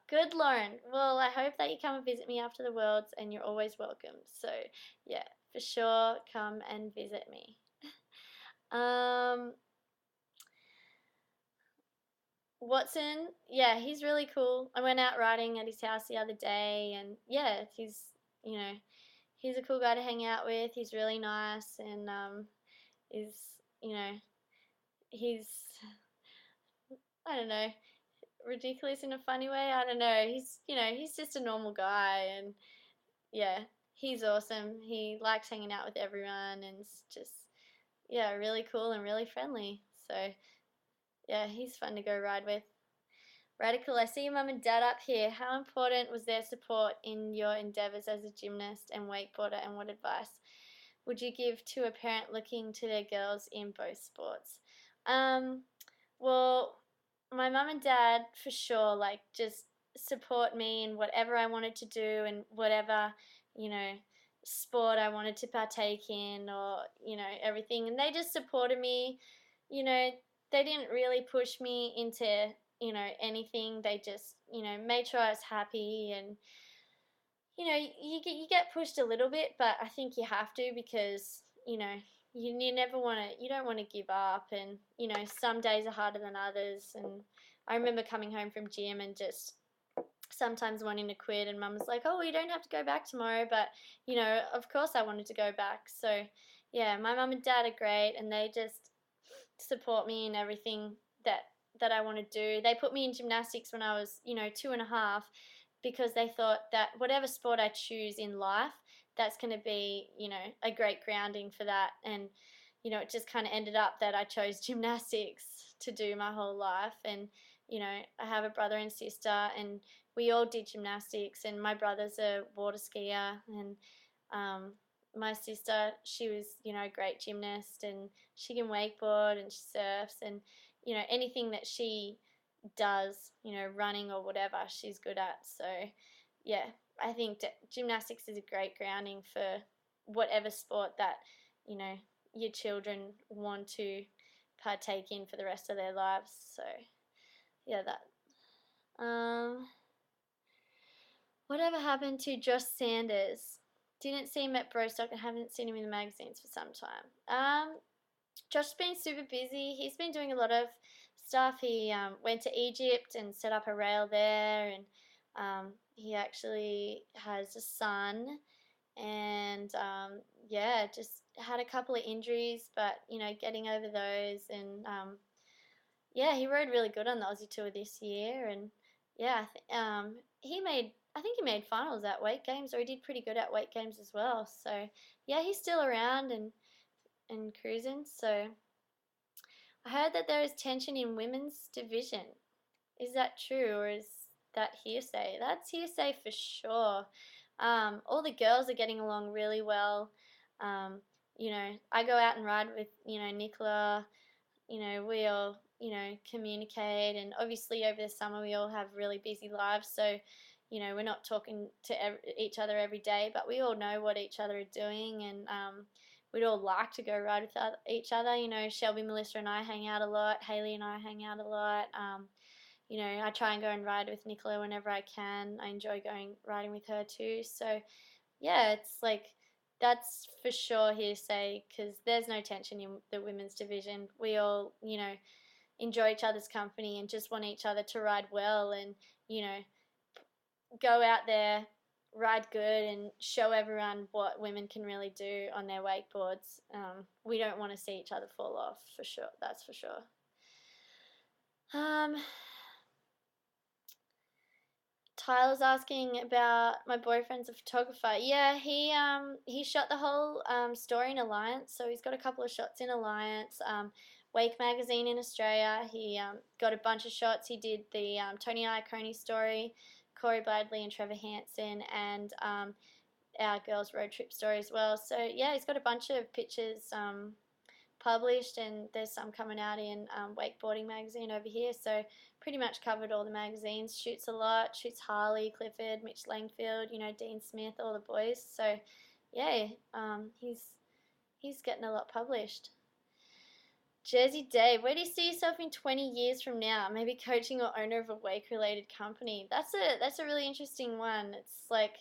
Good, Lauren. Well, I hope that you come and visit me after the Worlds, and you're always welcome. So, yeah, for sure, come and visit me. Um, Watson, yeah, he's really cool. I went out riding at his house the other day, and yeah, you know, he's a cool guy to hang out with. He's really nice, and is, you know, he's, I don't know, ridiculous in a funny way. I don't know. He's just a normal guy, and yeah, he's awesome. He likes hanging out with everyone, and it's just, yeah, really cool and really friendly. So, yeah, he's fun to go ride with. Radical, I see your mum and dad up here. How important was their support in your endeavours as a gymnast and wakeboarder, and what advice would you give to a parent looking to their girls in both sports? Um, well, my mum and dad for sure, like, just support me in whatever I wanted to do and whatever, you know, sport I wanted to partake in, or, everything. And they just supported me, you know, they didn't really push me into, anything. They just, made sure I was happy. And you get pushed a little bit, but I think you have to, because you never you don't want to give up. And some days are harder than others. And I remember coming home from gym and just sometimes wanting to quit, and mum was like, oh, you don't have to go back tomorrow. But of course I wanted to go back. So yeah, my mum and dad are great, and they just support me in everything that I want to do. They put me in gymnastics when I was 2.5, because they thought that whatever sport I choose in life, that's going to be a great grounding for that. And it just kind of ended up that I chose gymnastics to do my whole life. And I have a brother and sister, and we all did gymnastics. And my brother's a water skier, and my sister, she was a great gymnast, and she can wakeboard and she surfs, and anything that she does, running or whatever, she's good at. So yeah, I think that gymnastics is a great grounding for whatever sport that you know your children want to partake in for the rest of their lives. So yeah, that. Whatever happened to Josh Sanders? Didn't see him at Brostock and haven't seen him in the magazines for some time. Josh's been super busy. He's been doing a lot of stuff. He went to Egypt and set up a rail there, and he actually has a son. And yeah, just had a couple of injuries, but getting over those. And yeah, he rode really good on the Aussie Tour this year. And yeah, I think he made finals at weight games, or he did pretty good at weight games as well. So yeah, he's still around and cruising. So I heard that there is tension in women's division. Is that true, or is that hearsay? That's hearsay for sure. All the girls are getting along really well. I go out and ride with Nicola. We all communicate, and obviously over the summer we all have really busy lives, so we're not talking to each other every day, but we all know what each other are doing. And we'd all like to go ride with each other. Shelby, Melissa, and I hang out a lot. Haley and I hang out a lot. I try and go and ride with Nicola whenever I can. I enjoy going riding with her too. So yeah, it's like, that's for sure hearsay, because there's no tension in the women's division. We all enjoy each other's company and just want each other to ride well, and go out there, ride good, and show everyone what women can really do on their wakeboards. We don't want to see each other fall off, for sure. That's for sure. Tyler's asking about my boyfriend's a photographer. Yeah, he shot the whole story in Alliance, so he's got a couple of shots in Alliance. Wake magazine in Australia. He got a bunch of shots. He did the Tony Iacone story, Corey Bradley and Trevor Hansen, and our girls' road trip story as well. So yeah, he's got a bunch of pictures published, and there's some coming out in Wakeboarding magazine over here. So pretty much covered all the magazines. Shoots a lot. Shoots Harley, Clifford, Mitch Langfield, Dean Smith, all the boys. So yeah, he's getting a lot published. Jersey Dave, where do you see yourself in 20 years from now? Maybe coaching or owner of a wake-related company. That's a really interesting one. It's like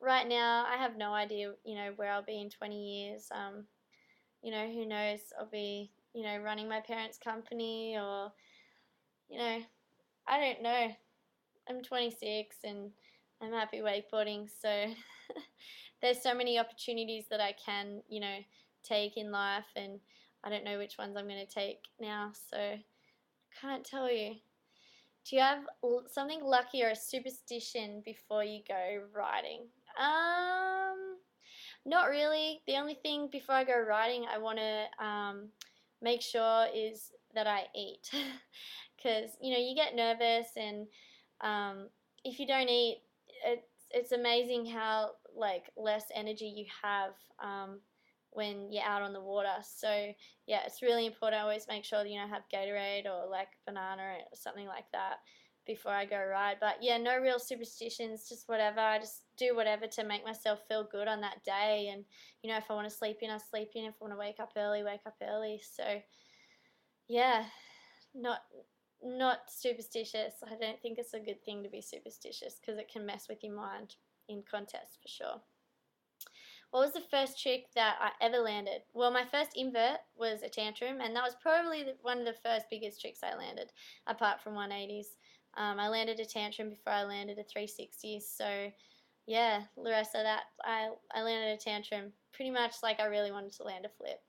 right now I have no idea, where I'll be in 20 years. Who knows? I'll be, running my parents' company, or, I don't know. I'm 26 and I'm happy wakeboarding, so there's so many opportunities that I can, take in life, and I don't know which ones I'm going to take now, so I can't tell you. Do you have something lucky or a superstition before you go riding? Not really. The only thing before I go riding I want to make sure is that I eat, because you get nervous, and if you don't eat, it's amazing how like less energy you have when you're out on the water. So yeah, it's really important. I always make sure that I have Gatorade or like banana or something like that before I go ride. But yeah, no real superstitions, just whatever. I just do whatever to make myself feel good on that day. And if I want to sleep in, I sleep in. If I want to wake up early, wake up early. So yeah, not superstitious. I don't think it's a good thing to be superstitious, because it can mess with your mind in contests for sure. What was the first trick that I ever landed? Well, my first invert was a tantrum, and that was probably one of the first biggest tricks I landed, apart from 180s. I landed a tantrum before I landed a 360, so yeah, the rest of that, I landed a tantrum pretty much like I really wanted to land a flip.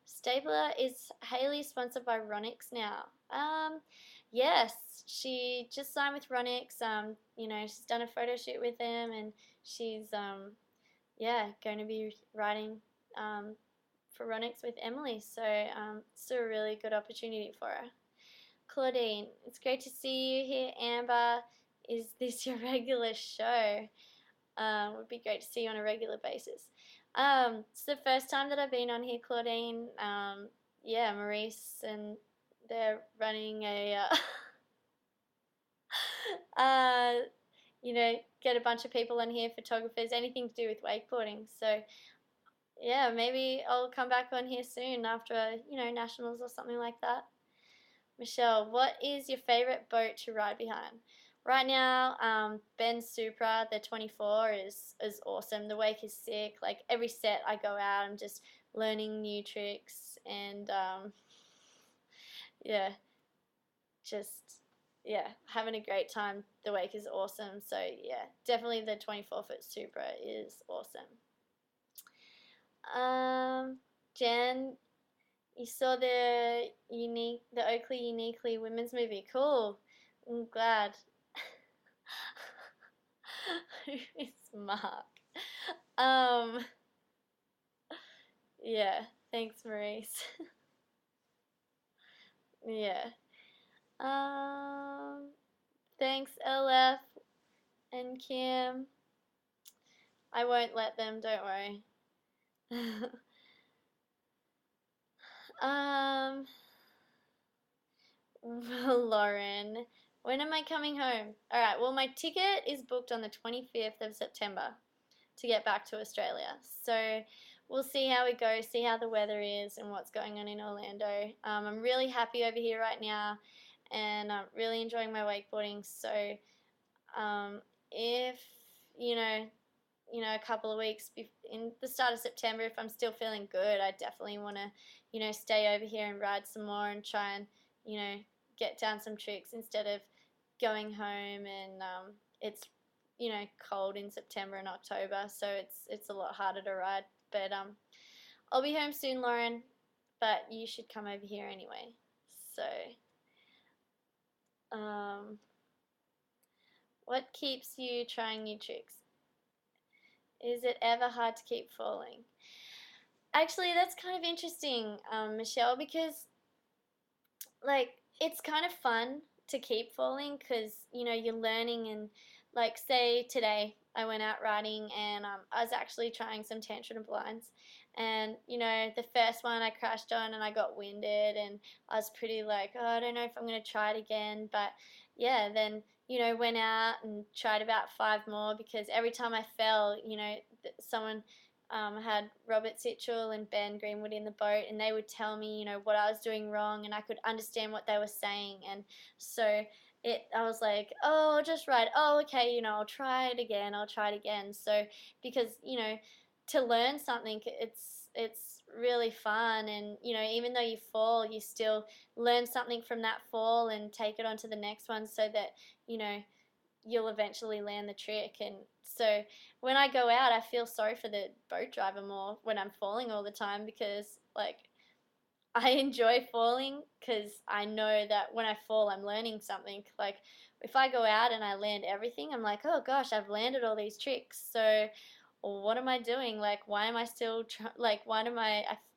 Stapler, is Hayley sponsored by Ronix now? Yes, she just signed with Ronix. She's done a photo shoot with them, and she's going to be riding for Ronix with Emily. So it's a really good opportunity for her. Claudine, it's great to see you here. Amber, is this your regular show? Would be great to see you on a regular basis. It's the first time that I've been on here, Claudine. Maurice, and they're running a get a bunch of people on here, photographers, anything to do with wakeboarding. So yeah, maybe I'll come back on here soon after, nationals or something like that. Michelle, what is your favorite boat to ride behind? Right now, Ben's Supra, the 24, is awesome. The wake is sick. Like every set I go out, I'm just learning new tricks, and having a great time. The wake is awesome. So yeah, definitely the 24-foot Supra is awesome. Jen, you saw the Oakley Uniquely women's movie. Cool. I'm glad. Who is Mark? Yeah, thanks, Maurice. Yeah. Thanks, LF and Kim. I won't let them, don't worry. Lauren, when am I coming home? Alright, well, my ticket is booked on the 25th of September to get back to Australia. So we'll see how it goes, see how the weather is and what's going on in Orlando. I'm really happy over here right now, and I'm really enjoying my wakeboarding. So if, a couple of weeks in the start of September, if I'm still feeling good, I definitely want to, stay over here and ride some more and try and, get down some tricks instead of going home, and it's cold in September and October, so it's a lot harder to ride. But I'll be home soon, Lauren, but you should come over here anyway. So what keeps you trying new tricks? Is it ever hard to keep falling? Actually, that's kind of interesting, Michelle, because like it's kind of fun to keep falling, because you're learning, and like say today I went out riding and I was actually trying some tantrum blinds, and the first one I crashed on and I got winded, and I was pretty like, oh, I don't know if I'm gonna try it again, but yeah, then went out and tried about five more, because every time I fell, someone had Robert Sitchell and Ben Greenwood in the boat, and they would tell me, what I was doing wrong, and I could understand what they were saying, and so I was like, oh, I'll just ride. Oh, okay, I'll try it again. I'll try it again. So because to learn something, it's really fun, and even though you fall, you still learn something from that fall and take it on to the next one, so that you know you'll eventually land the trick. And so when I go out, I feel sorry for the boat driver more when I'm falling all the time, because like I enjoy falling, because I know that when I fall, I'm learning something. Like if I go out and I land everything, I'm like, oh gosh, I've landed all these tricks. So what am I doing? Like, why am I still like, why am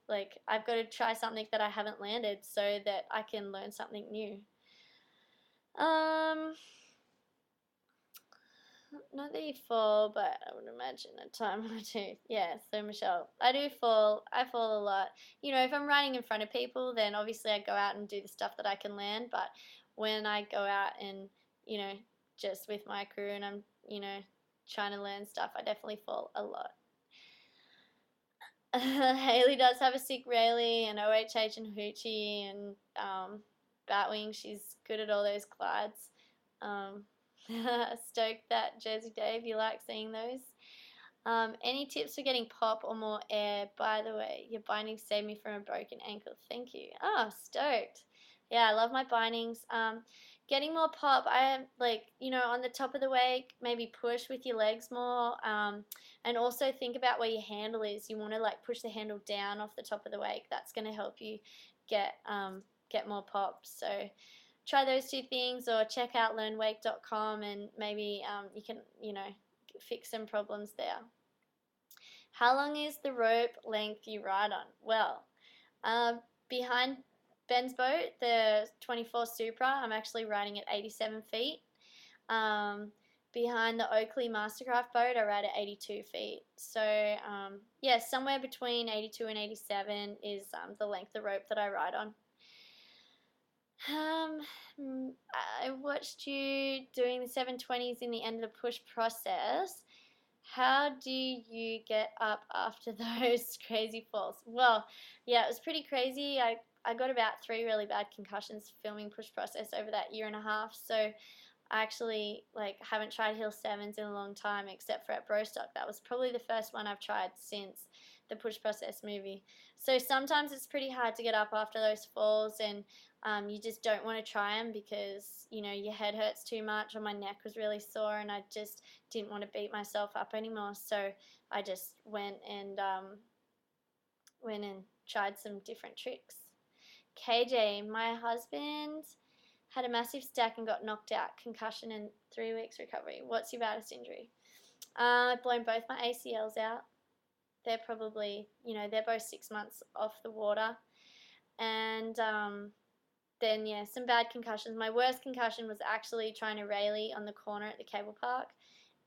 like, I've got to try something that I haven't landed so that I can learn something new. Um, Not that you fall, but I would imagine a time or two. Yeah, so Michelle, I do fall. I fall a lot. If I'm riding in front of people, then obviously I go out and do the stuff that I can land. But when I go out and, you know, just with my crew and I'm, trying to learn stuff, I definitely fall a lot. Haley does have a sick Rayleigh and OHH and Hoochie and Batwing. She's good at all those glides. Um, Stoke, that Jersey Dave, you like seeing those? Any tips for getting pop or more air? By the way, your bindings saved me from a broken ankle. Thank you. Oh, stoked. Yeah, I love my bindings. Getting more pop, I am like, on the top of the wake, maybe push with your legs more. And also think about where your handle is. You want to like push the handle down off the top of the wake. That's going to help you get more pop. So try those two things, or check out learnwake.com, and maybe you can, fix some problems there. How long is the rope length you ride on? Well, behind Ben's boat, the 24 Supra, I'm actually riding at 87 feet. Behind the Oakley Mastercraft boat, I ride at 82 feet. So, yeah, somewhere between 82 and 87 is the length of rope that I ride on. I watched you doing the 720s in the end of the push process. How do you get up after those crazy falls? Well, yeah, it was pretty crazy. I got about 3 really bad concussions filming push process over that year and a half. So I actually haven't tried hill sevens in a long time, except for at Brostock. That was probably the first one I've tried since the push process movie. So sometimes it's pretty hard to get up after those falls, and you just don't want to try them because your head hurts too much, or my neck was really sore, and I just didn't want to beat myself up anymore. So I just went and tried some different tricks. KJ, my husband had a massive stack and got knocked out, concussion and 3 weeks recovery. What's your baddest injury? I've blown both my ACLs out. They're probably, they're both 6 months off the water. And then, yeah, some bad concussions. My worst concussion was actually trying to Rayleigh on the corner at the cable park.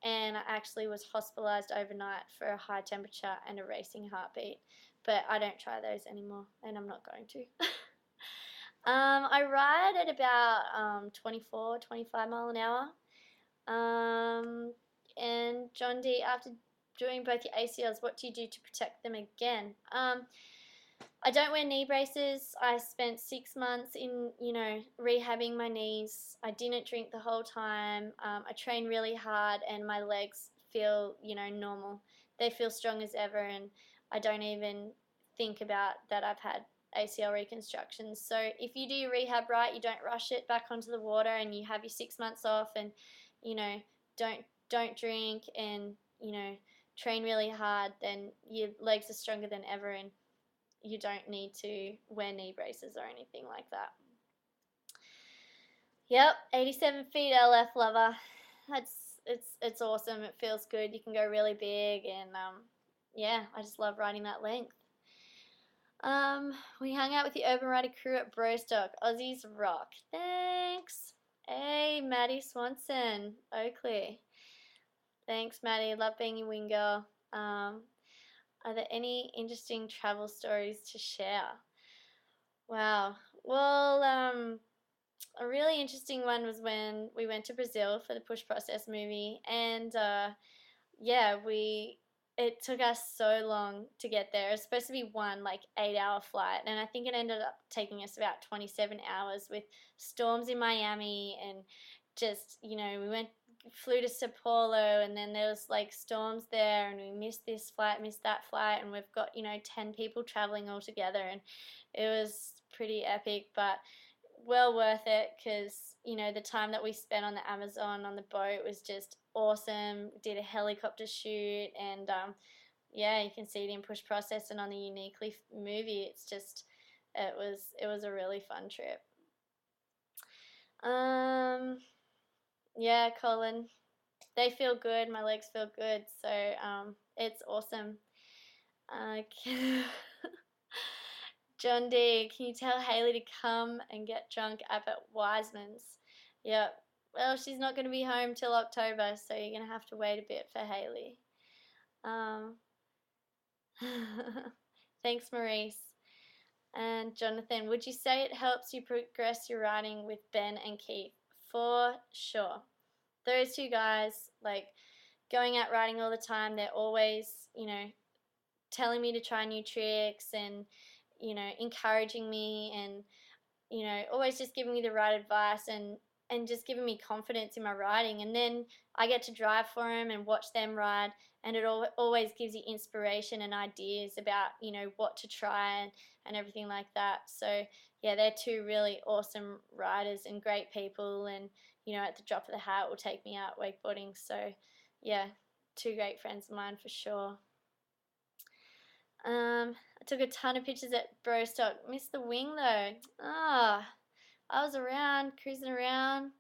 And I actually was hospitalized overnight for a high temperature and a racing heartbeat. But I don't try those anymore, and I'm not going to. I ride at about 24, 25 mile an hour. And John D, after doing both your ACLs, what do you do to protect them again? I don't wear knee braces. I spent 6 months in, rehabbing my knees. I didn't drink the whole time. I train really hard, and my legs feel, normal. They feel strong as ever, and I don't even think about that I've had ACL reconstructions. So if you do your rehab right, you don't rush it back onto the water, and you have your 6 months off, and don't drink, and train really hard, then your legs are stronger than ever, and you don't need to wear knee braces or anything like that. Yep, 87 feet LF lover. It's awesome. It feels good. You can go really big, and yeah, I just love riding that length. We hung out with the Urban Rider crew at Brostock. Aussies rock. Thanks. Hey, Maddie Swanson, Oakley. Thanks, Maddie. Love being your wing girl. Are there any interesting travel stories to share? Wow. Well, a really interesting one was when we went to Brazil for the Push Process movie, and yeah, we it took us so long to get there. It was supposed to be one like 8 hour flight, and I think it ended up taking us about 27 hours with storms in Miami and just we flew to Sao Paulo, and then there was like storms there, and we missed this flight, missed that flight, and we've got 10 people traveling all together, and it was pretty epic, but well worth it because the time that we spent on the Amazon on the boat was just awesome. Did a helicopter shoot, and yeah, you can see it in Push Process and on the Uniquely movie. It was a really fun trip. um yeah, Colin, they feel good, my legs feel good, so it's awesome. uh, John D, can you tell Haley to come and get drunk up at Wiseman's? Yep. Well, she's not going to be home till October, so you're going to have to wait a bit for Haley. Um, Thanks, Maurice. And Jonathan, would you say it helps you progress your writing with Ben and Keith? For sure. Those two guys, like, going out writing all the time, they're always, telling me to try new tricks and, encouraging me and, always just giving me the right advice and just giving me confidence in my writing. And then I get to drive for them and watch them ride, and it always gives you inspiration and ideas about what to try and everything like that. So yeah, they're two really awesome riders and great people, and at the drop of the hat will take me out wakeboarding. So yeah, two great friends of mine for sure. I took a ton of pictures at Brostock. Missed the wing though. I was around, cruising around,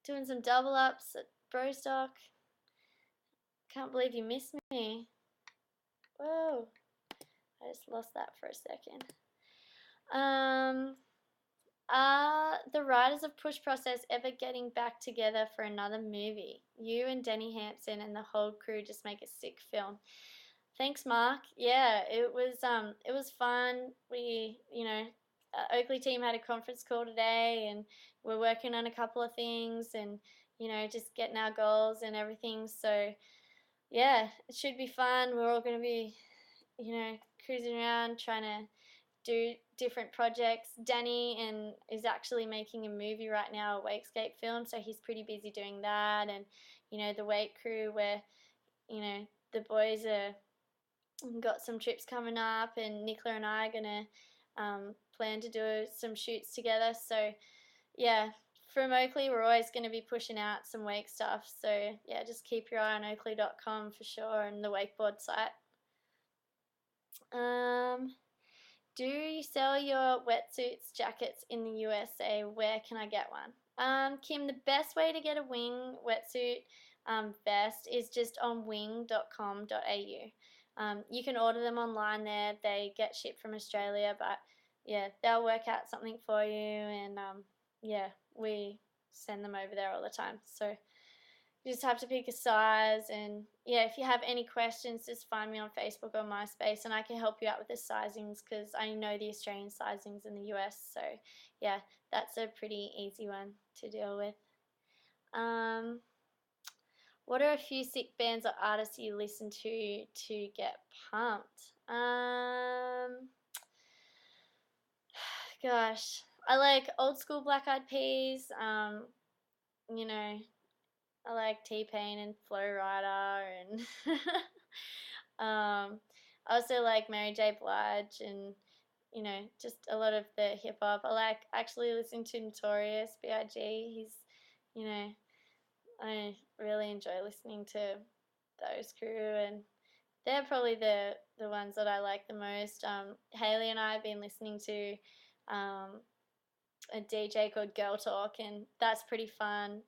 doing some double ups at Brostock. Can't believe you missed me. Whoa. I just lost that for a second. Are the writers of Push Process ever getting back together for another movie? You and Denny Hampson and the whole crew just make a sick film. Thanks, Mark. Yeah, it was fun. We, Oakley team had a conference call today, and we're working on a couple of things, and just getting our goals and everything. So yeah, it should be fun. We're all going to be, cruising around trying to do different projects. Danny is actually making a movie right now, a wakescape film, so he's pretty busy doing that. And the wake crew, where the boys are got some trips coming up, and Nicola and I are gonna plan to do some shoots together. So yeah, from Oakley we're always going to be pushing out some wake stuff. So yeah, just keep your eye on oakley.com for sure, and the wakeboard site. Do you sell your wetsuits, jackets in the USA? Where can I get one? Kim, the best way to get a wing wetsuit vest is just on wing.com.au. You can order them online there. They get shipped from Australia, but yeah, they'll work out something for you, and yeah, we send them over there all the time. So you just have to pick a size, and yeah, if you have any questions, just find me on Facebook or MySpace, and I can help you out with the sizings because I know the Australian sizings in the US. So yeah, that's a pretty easy one to deal with. What are a few sick bands or artists you listen to get pumped? Gosh, I like old school Black Eyed Peas. You know, I like T-Pain and Flo Rida, and I also like Mary J. Blige, and just a lot of the hip hop. I like actually listening to Notorious B.I.G. He's, you know, I really enjoy listening to those crew, and they're probably the ones that I like the most. Haley and I have been listening to a DJ called Girl Talk, and that's pretty fun.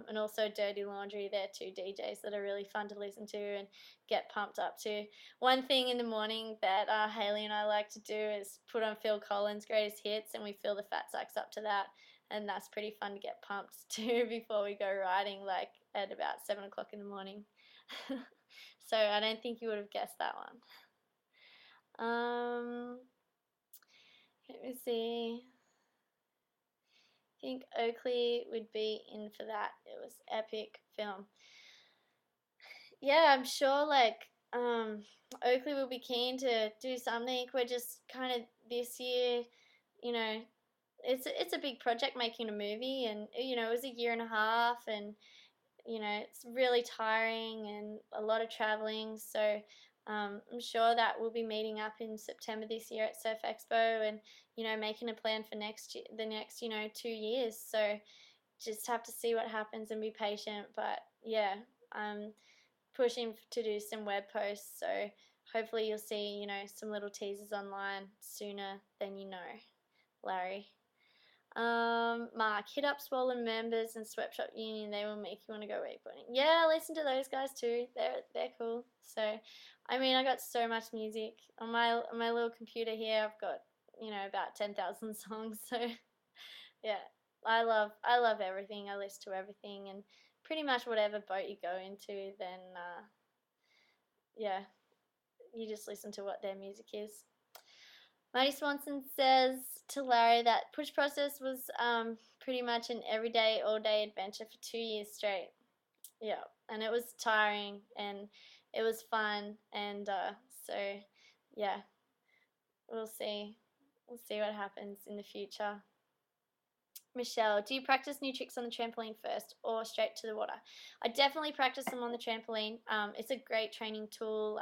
And also Dirty Laundry, they're two DJs that are really fun to listen to and get pumped up to. One thing in the morning that Haley and I like to do is put on Phil Collins' greatest hits, and we fill the fat sacks up to that, and that's pretty fun to get pumped to before we go riding, like at about 7 o'clock in the morning. So I don't think you would have guessed that one. Let me see. I think Oakley would be in for that. It was epic film. Yeah, I'm sure Oakley will be keen to do something. We're just kind of this year, you know, it's a big project making a movie, and it was a year and a half, and it's really tiring and a lot of traveling. So I'm sure that we'll be meeting up in September this year at Surf Expo, and making a plan for the next 2 years. So just have to see what happens and be patient. But yeah, I'm pushing to do some web posts. So hopefully you'll see some little teasers online sooner than you know, Larry. Mark, hit up Swollen Members and Sweatshop Union. They will make you want to go wakeboarding. Yeah, listen to those guys too. They're cool. So, I mean, I got so much music on my little computer here. I've got about 10,000 songs. So, yeah, I love everything. I listen to everything, and pretty much whatever boat you go into, then yeah, you just listen to what their music is. Marty Swanson says to Larry that Push Process was pretty much an everyday, all day adventure for 2 years straight. Yeah, and it was tiring and it was fun, and so yeah, we'll see. We'll see what happens in the future. Michelle, do you practice new tricks on the trampoline first or straight to the water? I definitely practice them on the trampoline. It's a great training tool.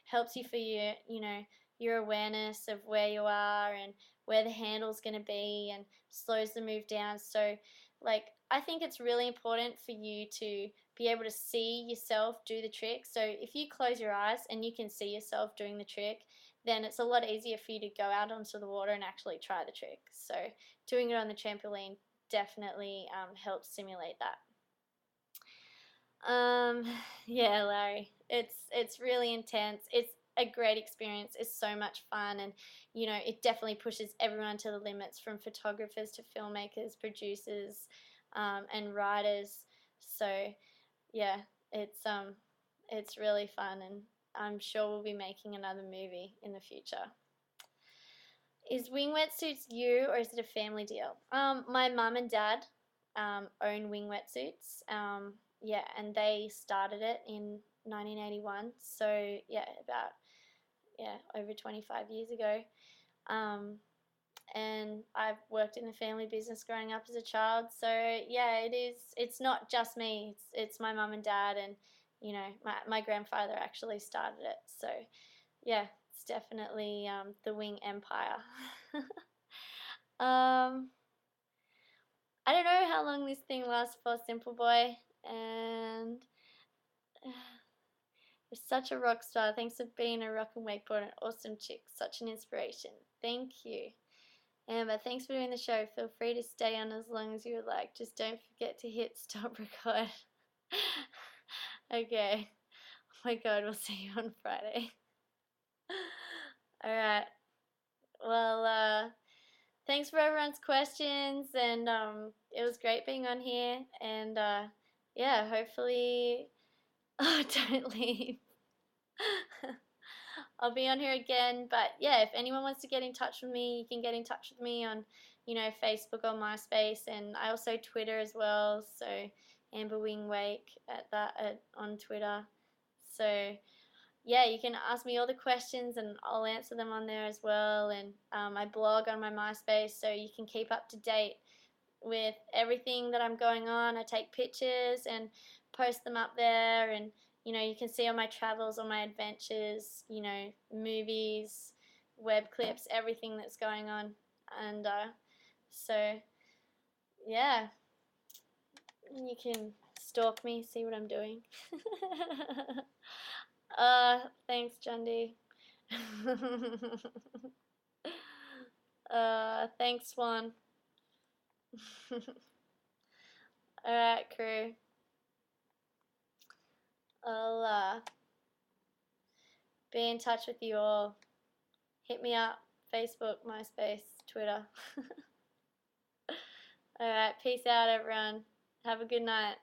Helps you for your awareness of where you are and where the handle's going to be, and slows the move down. So, I think it's really important for you to be able to see yourself do the trick. So if you close your eyes and you can see yourself doing the trick, then it's a lot easier for you to go out onto the water and actually try the trick. So doing it on the trampoline definitely helps simulate that. Yeah, Larry, it's really intense. It's a great experience. It's so much fun, and it definitely pushes everyone to the limits, from photographers to filmmakers, producers, and writers. So yeah, it's really fun, and I'm sure we'll be making another movie in the future. Is wing wetsuits you, or is it a family deal? My mum and dad own wing wetsuits. Yeah, and they started it in 1981. So yeah, over 25 years ago. And I've worked in the family business growing up as a child. So yeah, it is. It's not just me. It's my mum and dad, and my grandfather actually started it. So yeah, it's definitely the wing empire. I don't know how long this thing lasts for, Simple Boy, and you're such a rock star. Thanks for being a rock and wakeboard, an awesome chick, such an inspiration. Thank you. Amber, thanks for doing the show. Feel free to stay on as long as you would like. Just don't forget to hit stop record. Okay. Oh my god, we'll see you on Friday. Alright. Well, thanks for everyone's questions, and it was great being on here, and yeah, hopefully don't leave. I'll be on here again, but yeah, if anyone wants to get in touch with me, you can get in touch with me on Facebook or MySpace, and I also Twitter as well, so Amber Wing Wake on Twitter. So yeah, you can ask me all the questions and I'll answer them on there as well, and I blog on my MySpace, so you can keep up to date with everything that I'm going on. I take pictures and post them up there, and you can see all my travels, all my adventures, movies, web clips, everything that's going on. And so yeah, you can stalk me, see what I'm doing. Thanks, Jundi. Thanks, Swan. Alright, crew. I'll be in touch with you all. Hit me up. Facebook, MySpace, Twitter. Alright, peace out, everyone. Have a good night.